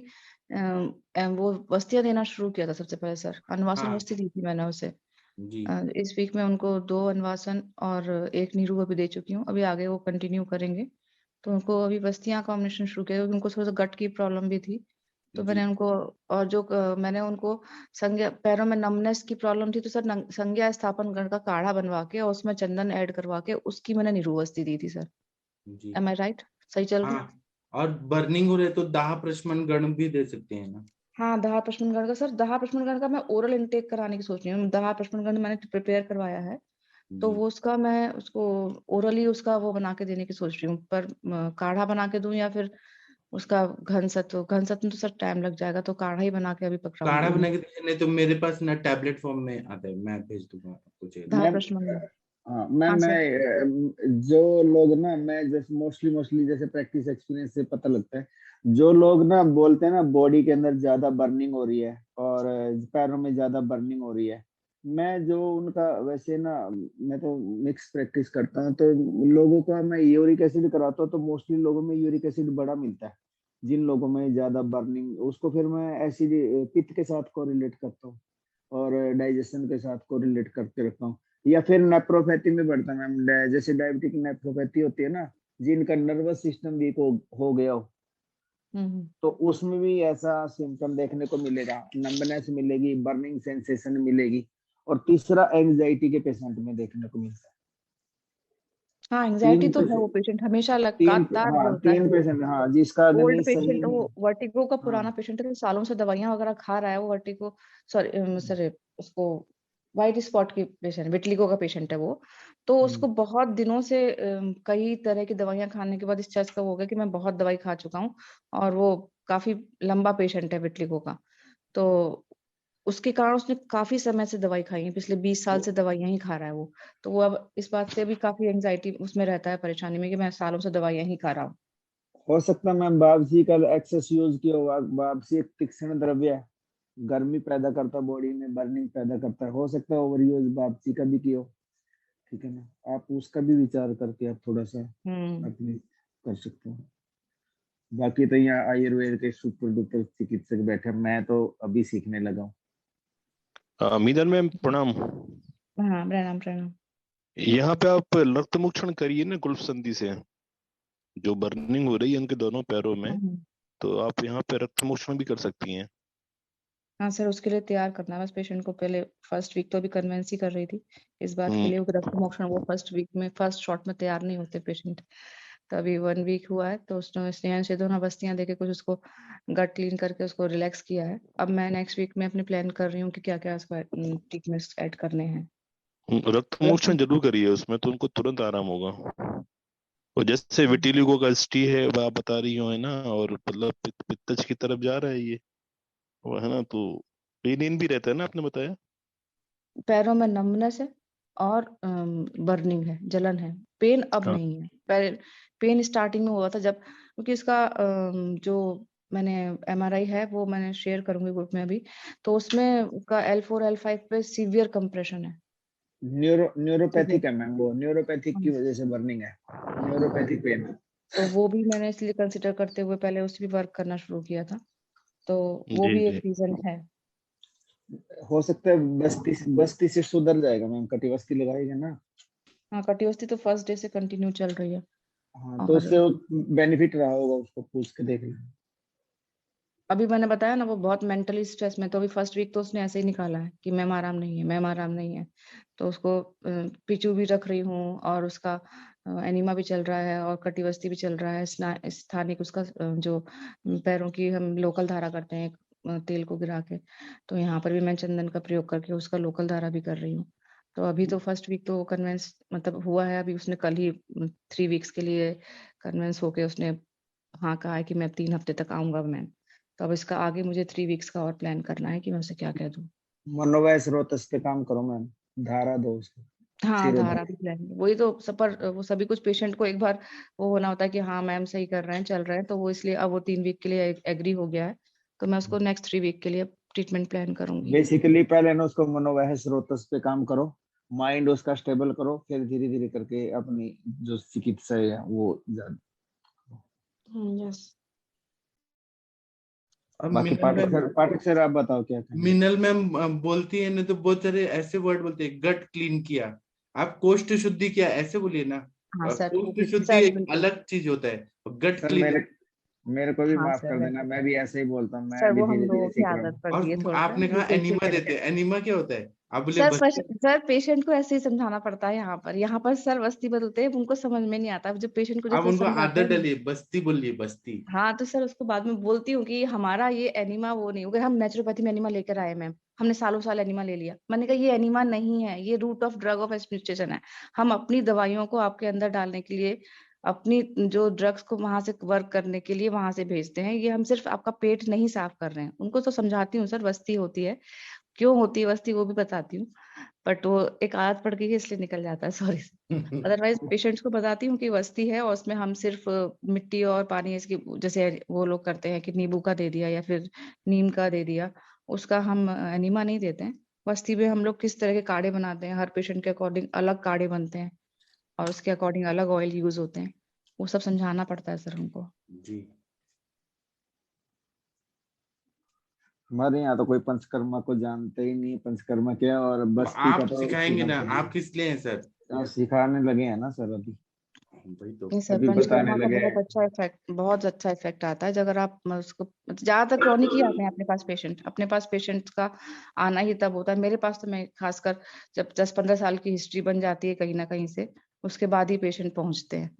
वो वस्तियां देना शुरू किया था सबसे पहले सर। अनवासन हाँ वस्ती दी थी मैंने उसे। जी इस वीक में उनको 2 अनवासन और 1 नीरू अभी दे चुकी हूँ। अभी आगे वो कंटिन्यू करेंगे। तो उनको अभी बस्तियां कॉम्बिनेशन शुरू किया क्योंकि उनको थोड़ा सा गट की प्रॉब्लम भी थी। तो जी मैंने उनको, और जो मैंने उनको संज्ञा, पैरों में नमनेस की प्रॉब्लम थी, तो सर संज्ञा स्थापन गण का काढ़ा बनवा के और उसमें चंदन ऐड करवा के उसकी मैंने निरुवस्ती दी थी सर। जी एम आई राइट? सही चल रही? हाँ, और बर्निंग हो रहे तो दाह प्रशमन गण भी दे सकते हैं ना। हाँ, दाह प्रशमन गण का सर, दाह प्रशमन गण का मैं ओरल इनटेक कराने की सोच रही हूँ। दाह प्रशमन गण मैंने प्रिपेयर करवाया है, तो जी वो उसका मैं उसको ओरली उसका वो बना के देने की सोच रही हूँ। पर काढ़ा बना के दूं या फिर उसका घन सत्व तो सर टाइम लग जाएगा, तो काढ़ा ही बना के अभी काढ़ा पकड़ाऊंगी। बना के दीजिए, नहीं तो मेरे पास ना टैबलेट फॉर्म में आता है, मैं भेज दूंगा आपको चाहिए तो। दाह मैम प्रशमन गण। हाँ मैम, हाँ सर। जो लोग ना, मैं जैसे मोस्टली जैसे प्रैक्टिस एक्सपीरियंस से पता लगता है, जो लोग ना बोलते हैं ना बॉडी के अंदर ज्यादा बर्निंग हो रही है और पैरों में ज्यादा बर्निंग हो रही है, मैं जो उनका वैसे ना, मैं तो मिक्स प्रैक्टिस करता हूँ, तो लोगों का मैं यूरिक एसिड कराता हूँ तो मोस्टली लोगों में यूरिक एसिड बड़ा मिलता है। जिन लोगों में ज्यादा बर्निंग, उसको फिर मैं एसिड पित्त के साथ कोरिलेट करता हूँ और डाइजेशन के साथ कोरिलेट करके रखता हूँ। या फिर नेप्रोपैथी में बढ़ता है मैम, जैसे डायबिटिक नेप्रोपैथी होती है ना, जिनका नर्वस सिस्टम वीक हो गया हो, तो उसमें भी ऐसा सिम्टम देखने को मिलेगा, नंबनेस मिलेगी, बर्निंग सेंसेशन मिलेगी। और तीसरा एंजाइटी के पेशेंट में देखने को मिलता है। हाँ, एंजाइटी तीन तो है, वो पेशेंट पेशेंट हमेशा तीन लगातार हाँ बोलता है। 3 पेशेंट, हाँ जिसका ओल्ड अग्नि सही पेशेंट, वो नहीं। वर्टिगो का हाँ पुराना पेशेंट है, तो सालों से दवाइयां वगैरह खा रहा है वो वर्टिगो, सॉरी सर, उसको व्हाइट स्पॉट की पेशेंट, विटलिगो का पेशेंट है वो। तो उसको बहुत दिनों से कई तरह की दवाइयां खाने के बाद इस चर्च का हो गया कि मैं बहुत दवाई खा चुका हूँ, और वो काफी लंबा पेशेंट है विटलिगो का। तो उसके कारण उसने काफी समय से दवाई खाई है, पिछले 20 साल से दवाइयां ही खा रहा है वो। तो वो अब इस बात से भी काफी एंजाइटी उसमें रहता है, परेशानी में, कि मैं सालों से दवाइयां ही खा रहा हूँ। हो सकता है मैम वापसी का एक्सेस यूज किया होगा। वापसी एक तीक्ष्ण द्रव्य है, गर्मी पैदा करता है बॉडी में, बर्निंग पैदा करता है। हो सकता है ओवर यूज वापसी का भी किया हो, ठीक है ना। आप उसका भी विचार करके आप थोड़ा सा अपनी कर सकते हो। बाकी तो यहाँ आयुर्वेद के सुपर डुपर चिकित्सक बैठे, मैं तो अभी सीखने लगा हूँ। मीनल मैम प्रणाम। हाँ, प्रणाम प्रणाम। यहाँ पे आप रक्त मोक्षण करिए ना गुल्फ संधि से, जो बर्निंग हो रही है उनके दोनों पैरों में, तो आप यहाँ पे रक्त मोक्षण भी कर सकती हैं। हाँ सर, उसके लिए तैयार करना है बस पेशेंट को। पहले फर्स्ट वीक तो अभी कन्वेंस ही कर रही थी, इस बात के लिए वो रक्त मोक्षण वो फर्स्ट वीक में फर्स्ट शॉट में तैयार नहीं होते पेशेंट। तो अभी 1 वीक हुआ है, तो उसने स्नेहन से दोनों बस्तियां देके कुछ उसको गट क्लीन करके उसको रिलैक्स किया है। अब मैं नेक्स्ट वीक में अपने प्लान कर रही हूँ कि क्या क्या उसको ट्रीटमेंट्स ऐड करने हैं। रक्त मोक्षण जरूर करिए, उसमें तो उनको तुरंत आराम होगा। और जैसे विटिलिगो का स्टी है वो आप बता रही हो, है ना, और मतलब पित्तज की तरफ जा रहा है ये, वो है ना, तो पेन भी रहता है ना, आपने बताया। पैरों में नमनेस है और बर्निंग है, जलन है। पेन अब हाँ। नहीं है। पेन स्टार्टिंग में हुआ था जब, क्योंकि इसका जो मैंने MRI है वो मैंने शेयर करूंगी ग्रुप में अभी, तो उसमें उसका L4 L5 पे सीवियर कंप्रेशन है। न्यूरोपैथिक है मैम, वो न्यूरोपैथिक की वजह से बर्निंग है, न्यूरोपैथिक पेन है। तो वो भी मैंने इसलिए कंसिडर करते हुए पहले उस भी वर्क करना शुरू किया था, तो वो जी भी जी। एक रीजन है। हो सकता है बस्ती से सुधर जाएगा मैम, कटिबस्ती लगाएगा ना। हाँ, कटिबस्ती तो फर्स्ट डे से कंटिन्यू चल रही है। हाँ, तो और उससे बेनिफिट रहा होगा, उसको पूछ के देख लें। अभी मैंने बताया ना वो बहुत मेंटली स्ट्रेस में, तो अभी फर्स्ट वीक तो उसने ऐसे ही निकाला है कि मैम आराम नहीं है, मैम आराम नहीं है। तो उसको पिचू भी रख रही हूँ और उसका एनीमा भी चल रहा है और कटिबस्ती भी चल रहा है। स्थानिक उसका जो पैरों की हम लोकल धारा करते हैं तेल को गिरा के, तो यहाँ पर भी मैं चंदन का प्रयोग करके उसका लोकल धारा भी कर रही हूँ। तो अभी तो फर्स्ट वीक तो कन्वेंस मतलब हुआ है। अभी उसने कल ही 3 वीक्स के लिए कन्वेंस होके उसने हाँ कहा है कि मैं 3 हफ्ते तक आऊंगा मैम। तो अब इसका आगे मुझे 3 वीक्स का और प्लान करना है कि मैं उसे क्या कह दूं। मनोवैस स्रोतस पे काम करो मैम, धारा दो उसको, हाँ, सिरोधारा। धारा भी प्लान, वही तो सब पर वो सभी कुछ पेशेंट को एक बार वो होना होता है कि हाँ मैम सही कर रहे हैं, चल रहे हैं, तो वो इसलिए अब वो 3 वीक के लिए एग्री हो गया है। तो मैं उसको नेक्स्ट 3 वीक के लिए ट्रीटमेंट प्लान करूंगी। बेसिकली पहले ना उसको मनोवैस स्रोतस पे काम करो, माइंड उसका स्टेबल करो, फिर धीरे धीरे करके अपनी जो चिकित्सा है वो यस। अब बाकी पाठक सर आप बताओ क्या कहेंगे। मिनल मैम बोलती है ना, तो बहुत सारे ऐसे वर्ड बोलते हैं, गट क्लीन किया, आप कोष्ठ शुद्धि किया, ऐसे बोलिए ना। हाँ सर, कोष्ठ शुद्धि सर एक बिल्कुल। अलग चीज होता है, गट सर क्लीन। मेरे को भी हाँ माफ सर, कर देना, मैं भी ऐसे ही बोलता हूँ, सर मैं भी वो हम धीरे लोगों धीरे की सीख रहा आदत हूँ। पड़ गई है और थोड़ा सा, आपने कहा ये एनीमा देते हैं, एनीमा क्या होता है? आप बोले सर पेशेंट को ऐसे ही समझाना पड़ता है। यहाँ पर सर बस्ती बदलते हैं, उनको समझ में नहीं आता। जब पेशेंट को आप जैसे उनको समझाते आदत हैं डालिए, बस्ती बोलिए, बस्ती। हाँ, तो सर उसको बाद में बोलती हूँ कि हमारा ये एनीमा वो नहीं होगा। हम नेचुरोपैथी में एनीमा लेकर आए मैम, हमने सालों साल एनीमा ले लिया। मैंने कहा ये एनीमा नहीं है, ये route of drug of administration है। हम अपनी दवाइयों को आपके अंदर डालने के लिए, अपनी जो ड्रग्स को वहां से वर्क करने के लिए वहां से भेजते हैं। ये हम सिर्फ आपका पेट नहीं साफ कर रहे हैं। उनको तो समझाती हूँ सर, बस्ती होती है, क्यों होती है बस्ती वो भी बताती हूँ, बट वो एक आदत पड़ गई है इसलिए निकल जाता है, सॉरी। अदरवाइज पेशेंट्स को बताती हूँ कि वस्ती है और उसमें हम सिर्फ मिट्टी और पानी इसकी, जैसे वो लोग करते हैं कि नींबू का दे दिया या फिर नीम का दे दिया, उसका हम एनीमा नहीं देते हैं। वस्ती में हम लोग किस तरह के काढ़े बनाते हैं, हर पेशेंट के अकॉर्डिंग अलग काढ़े बनते हैं और उसके अकॉर्डिंग अलग ऑयल यूज होते हैं, वो सब समझाना पड़ता है सर हमको। जी। हमारे यहाँ तो कोई पंचकर्मा को जानते ही नहीं, पंचकर्मा क्या, और बस्ती का आप तो सिखाएंगे ना, आप किस लिए हैं सर? सिखाने लगे हैं ना सर अभी, भाई तो नहीं सर, अभी बताने पंचकर्मा का लगे हैं। बहुत अच्छा इफेक्ट आता है। अगर आप उसको, ज्यादातर क्रॉनिक ही आते हैं अपने पास पेशेंट का आना ही तब होता है। मेरे पास तो मैं खासकर जब 10-15 साल की हिस्ट्री बन जाती है कहीं ना कहीं से, उसके बाद ही पेशेंट पहुंचते हैं।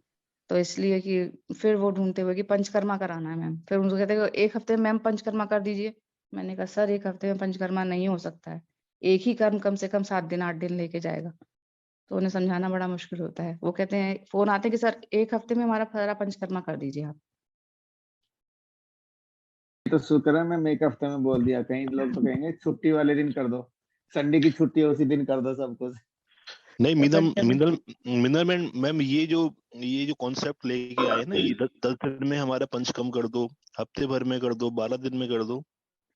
तो इसलिए कि फिर वो ढूंढते हुए कि पंचकर्मा कराना है मैम, फिर उनको कहते हैं 1 हफ्ते में मैम पंचकर्मा कर दीजिए। मैंने कहा सर 1 हफ्ते में पंचकर्मा नहीं हो सकता है, एक ही कर्म कम से कम 7 दिन 8 दिन लेके जाएगा। तो उन्हें समझाना बड़ा मुश्किल होता है। वो कहते हैं, फोन आते हैं कि सर 1 हफ्ते में हमारा सारा पंचकर्मा कर दीजिए आप। तो शुक्र है मैं एक हफ्ते में बोल दिया, कहीं लोग तो कहेंगे छुट्टी वाले दिन कर दो, संडे की छुट्टी है उसी दिन कर दो सब कुछ। नहीं, पंचकर्मा मिनल मैम ये जो कॉन्सेप्ट लेके आए ना, ये 10 दिन में हमारा पंच कम कर दो, हफ्ते भर में कर दो, 12 दिन में कर दो,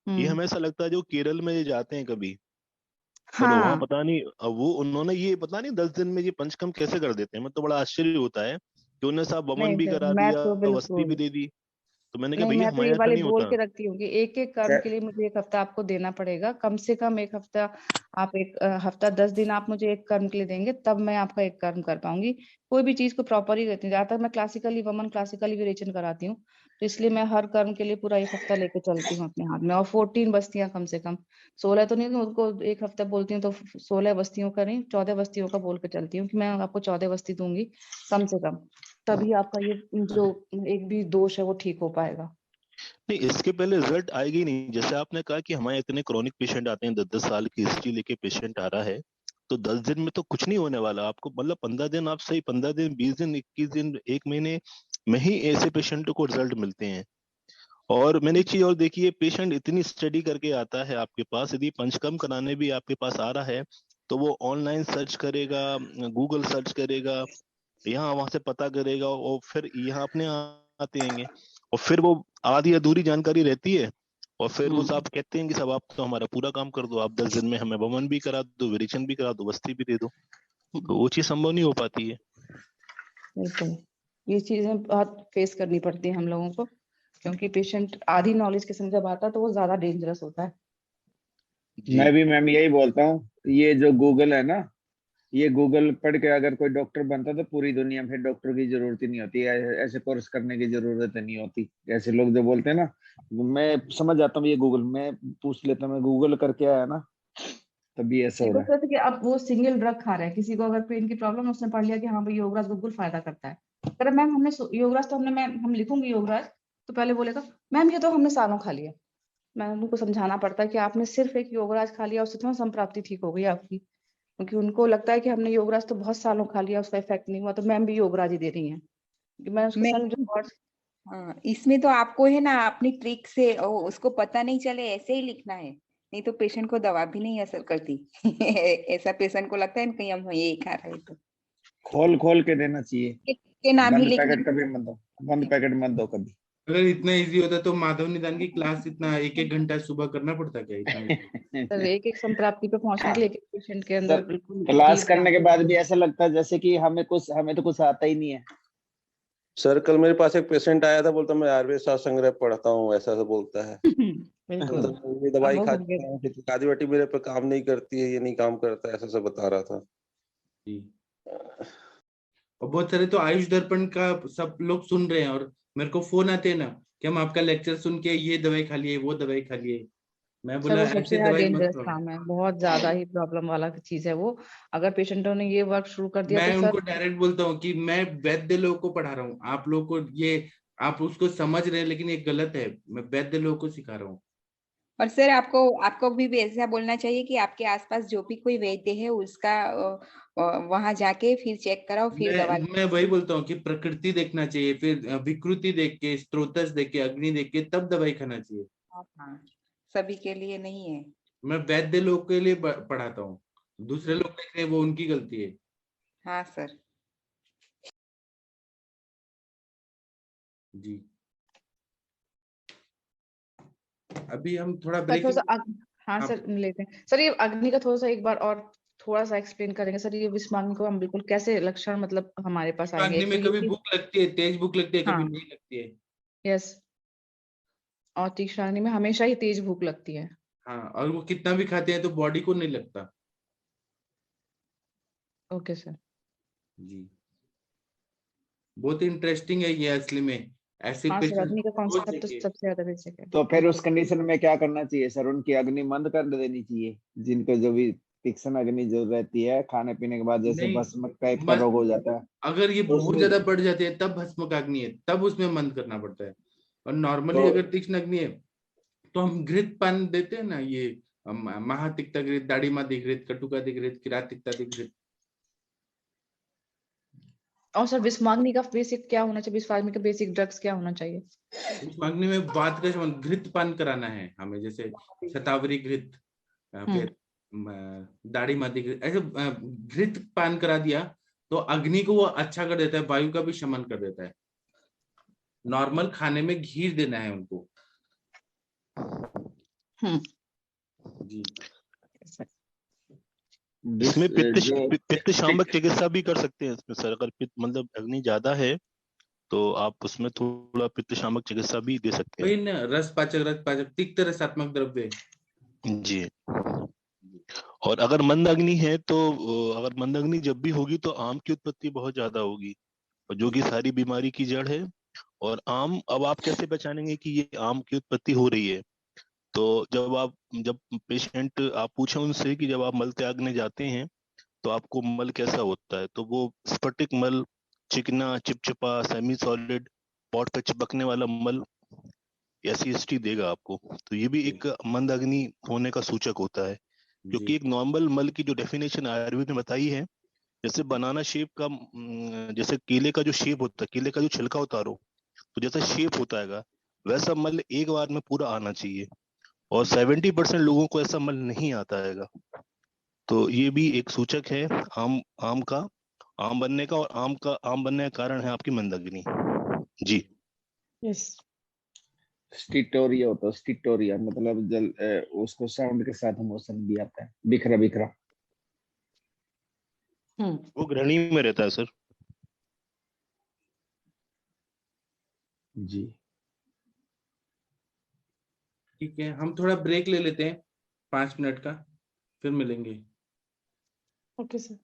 ये हमें ऐसा लगता है जो केरल में ये जाते हैं कभी, और वहाँ हाँ पता नहीं वो उन्होंने ये पता नहीं 10 दिन में ये पंचकर्म कैसे कर देते हैं। मतलब बड़ा आश्चर्य होता है कि उन्हें साहब वमन नहीं भी सर, करा मैं दिया, तो वस्ती भी बिल्कुल दे दी। तो मैंने कहा नहीं, भैया मैं तो हमारे ये यहाँ ऐसा वाली नहीं बोल होता। के रखती हूँ कि एक एक कर्म के लिए मुझे एक हफ्ता आपको देना पड़ेगा, कम से कम एक हफ्ता। आप एक हफ्ता 10 दिन आप मुझे एक कर्म के लिए देंगे, तब मैं आपका एक कर्म कर पाऊंगी। कोई भी चीज को प्रॉपर ही रहती हूँ, ज्यादातर मैं क्लासिकली वमन क्लासिकली विरेचन कराती हूँ, तो इसलिए मैं हर कर्म के लिए पूरा एक हफ्ता लेके चलती हूँ अपने हाथ में। और 14 बस्तियां कम से कम, 16 तो नहीं, उनको एक हफ्ता बोलती हूँ तो 16 बस्तियों का नहीं, 14 बस्तियों का बोल के चलती हूँ कि मैं आपको 14 बस्ती दूंगी कम से कम, तभी आपका ये जो एक भी दोष है वो ठीक हो पाएगा। नहीं, इसके पहले रिजल्ट आएगी नहीं। जैसे आपने कहा कि हमारे इतने क्रॉनिक पेशेंट आते हैं, 10-10 साल की हिस्ट्री लेके पेशेंट आ रहा है, तो 10 दिन में तो कुछ नहीं होने वाला आपको। मतलब 15 दिन आप सही, 15 दिन, 20 दिन, 21 दिन, 1 महीने में ही ऐसे पेशेंट को रिजल्ट मिलते हैं। और मैंने एक चीज और देखी है, पेशेंट इतनी स्टडी करके आता है आपके पास, यदि पंचकर्म कराने भी आपके पास आ रहा है तो वो ऑनलाइन सर्च करेगा, गूगल सर्च करेगा, यहाँ वहां से पता करेगा, और फिर यहाँ अपने आते हैं। और फिर वो आधी अधूरी जानकारी रहती है, और फिर वो साहब कहते हैं कि साहब आप तो हमारा पूरा काम कर दो, आप 10 दिन में हमें वमन भी करा दो, विरेचन भी करा दो, वस्ती भी दे दो। तो वो चीज संभव नहीं हो पाती है। बिल्कुल, ये चीजें बहुत फेस करनी पड़ती है हम लोगों को, क्योंकि पेशेंट आधी नॉलेज के संग जब आता है तो वो ज्यादा डेंजरस होता है। मैं भी मैम यही बोलता हूँ, ये जो गूगल है ना, ये गूगल पढ़ के अगर कोई डॉक्टर बनता तो पूरी दुनिया में फिर डॉक्टर की जरूरत ही नहीं होती, ऐसे कोर्स करने की जरूरत नहीं होती। ऐसे लोग जो बोलते हैं ना, मैं समझ जाता हूँ, ये गूगल मैं पूछ लेता हूँ, मैं गूगल करके आया ना, तभी ऐसा नहीं, हो बस रहा है। जैसे कि अब वो सिंगल ड्रग खा रहे हैं, किसी को अगर पेन की प्रॉब्लम है, उसने पढ़ लिया कि हाँ भाई योगराज बिल्कुल फायदा करता है, अरे मैम हमने योगराज तो हमने, मैम हम लिखूंगी योगराज, तो पहले बोलेगा मैम ये तो हमने सालों खा लिया। मैम उनको समझाना पड़ता है कि आपने सिर्फ एक योगराज खा लिया, उससे थोड़ा संप्राप्ति ठीक हो गई आपकी, क्योंकि उनको लगता है कि हमने योगराज तो बहुत सालों खा लिया, उसका इफेक्ट नहीं हुआ, तो मैम भी योगराज ही दे रही हैं। कि मैं उसके संग जो words- हाँ, इसमें तो आपको है ना अपनी ट्रिक से उसको पता नहीं चले ऐसे ही लिखना है, नहीं तो पेशेंट को दवा भी नहीं असर करती। ऐसा पेशेंट को लगता है ना कहीं हम यही खा रहे हैं तो खोल खोल के देना चाहिए, के नाम ही बंद लिखना। पैकेट कभी मत दो, बंद पैकेट मत दो कभी। अगर इतना इजी होता तो माधव निदान की क्लास इतना 1-1 घंटा सुबह करना पड़ता क्या? इतना easy? सर एक एक संप्राप्ति पे पहुंचने के लिए एक एक पेशेंट के अंदर सर बिल्कुल क्लास heal करने के बाद भी ऐसा लगता है जैसे कि हमें तो कुछ आता ही नहीं है। सर कल मेरे पास एक पेशेंट आया था, बोलता मैं आयुर्वेद शास्त्र संग्रह पढ़ता हूँ, ऐसा ऐसा बोलता है। बिल्कुल। तो ये अब दवाई वो हो खाती गया। हूँ, आदि वाटी मेरे पे काम नहीं करती है, ये नहीं काम करता है, ऐसा सब बता रहा था। जी। और बहुत सारे तो आयुष दर्पण का सब लोग सुन रहे हैं, और मेरे को फोन आते हैं ना कि हम आपका लेक्चर सुन के ये दवाई खा लिए, वो दवाई खा लिए। मैं सर बोला वो सबसे ऐसे ज्यादा दवाई मत डेंजरस खाओ। काम है, बहुत ज्यादा ही प्रॉब्लम वाला चीज है वो। अगर पेशेंटों ने ये वर्क शुरू कर दिया मैं तो उनको सर डायरेक्ट बोलता हूँ कि मैं वैद्य लोगों को पढ़ा रहा हूँ, आप लोगों को ये, आप उसको समझ रहे हैं लेकिन ये गलत है, मैं वैद्य लोगों को सिखा रहा हूँ। और सर आपको आपको भी ऐसा बोलना चाहिए कि आपके आसपास जो भी कोई वैद्य है उसका वहां जाके फिर चेक कराओ, फिर दवा। मैं वही बोलता हूँ कि प्रकृति देखना चाहिए, फिर विकृति देख के, स्त्रोतस देख के, अग्नि देख के तब दवाई खाना चाहिए। हाँ, सभी के लिए नहीं है। मैं वैद्य लोग के लिए पढ़ाता हूँ, दूसरे लोग देख रहे हैं वो उनकी गलती है। हाँ सर। जी, अभी हम थोड़ा सर ब्रेक थोड़ा सा हाँ आप सर लेते हैं सर, ये अग्नि का थोड़ा सा एक बार और थोड़ा सा एक्सप्लेन करेंगे सर, ये विस्मांग को हम बिल्कुल कैसे लक्षण मतलब हमारे पास आएंगे? अग्नि एक तो में ये कभी भूख लगती है, तेज भूख लगती है, कभी हाँ नहीं लगती है। यस, और तीक्ष्णाग्नि में हमेशा ही तेज भूख लगती है। हाँ, और वो कितना भी खाते हैं तो बॉडी को नहीं लगता। Okay sir. जी, बहुत इंटरेस्टिंग है ये असली में, ऐसे हाँ सर, पेशेंट अग्नि का रोज कॉन्सेप्ट तो देखिए। सबसे ज्यादा बेसिक है। तो फिर उस कंडीशन में क्या करना चाहिए सर? उनकी अग्नि मंद कर देनी चाहिए, जिनको जो भी तीक्ष्ण अग्नि जो रहती है खाने पीने के बाद, जैसे नहीं, भस्म टाइप का रोग हो जाता है अगर ये तो बहुत उसमें ज्यादा बढ़ जाते हैं तब भस्मकाग्नि है, तब उसमें मंद करना पड़ता है। और नॉर्मली तो अगर तीक्ष्ण अग्नि है तो हम घृत पान देते हैं ना, ये महातिक्ता घृत, दाढ़ीमादी घृत, कटुकादि घृत, किरातिक्तादि घृत। और सर विस्माग्नि का बेसिक क्या होना चाहिए? विस्माग्नि का बेसिक ड्रग्स क्या होना चाहिए? इस अग्नि में बात का शमन, घृत पान कराना है हमें, जैसे शतावरी घृत, फिर दाढ़ीमादी घृत, ऐसे घृत पान करा दिया तो अग्नि को वो अच्छा कर देता है, वायु का भी शमन कर देता है। नॉर्मल खाने में घी देना है उनको। जी इसमें पित्त जो पित्त शामक चिकित्सा भी कर सकते हैं इसमें सर। अगर पित्त मतलब अग्नि ज्यादा है तो आप उसमें थोड़ा पित्त शामक चिकित्सा भी दे सकते वही हैं। ना, रस पाचक तिक्त रसात्मक द्रव्य। जी। और अगर मंद अग्नि है तो अगर मंद अग्नि जब भी होगी तो आम की उत्पत्ति बहुत ज्यादा होगी, और जो कि सारी बीमारी की जड़ है। और आम, अब आप कैसे पहचानेंगे कि ये आम की उत्पत्ति हो रही है? तो जब पेशेंट, आप पूछें उनसे कि जब आप मल त्यागने जाते हैं तो आपको मल कैसा होता है, तो वो स्फटिक मल, चिकना, चिपचिपा, सेमी सॉलिड, पॉट पे चिपकने वाला मल, ऐसी हिस्ट्री देगा आपको। तो ये भी एक मंद अग्नि होने का सूचक होता है, क्योंकि एक नॉर्मल मल की जो डेफिनेशन आयुर्वेद में बताई है, जैसे बनाना शेप का, जैसे केले का जो शेप होता है, केले का जो छिलका उतारो तो जैसा शेप होता है वैसा मल एक बार में पूरा आना चाहिए, और 70% लोगों को ऐसा मल नहीं आता है। तो ये भी एक सूचक है आम आम का आम बनने का, और आम बनने का कारण है आपकी मंदग्नि। जी। यस। स्टिटोरिया होता है, स्टिटोरिया मतलब उसको साउंड के साथ मोशन भी आता है, बिखरा बिखरा। वो ग्रहणी में रहता है सर। जी ठीक है, हम थोड़ा ब्रेक ले लेते हैं 5 मिनट का, फिर मिलेंगे। Okay sir.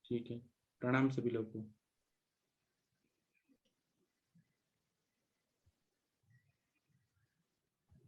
ठीक है, प्रणाम सभी लोगों को।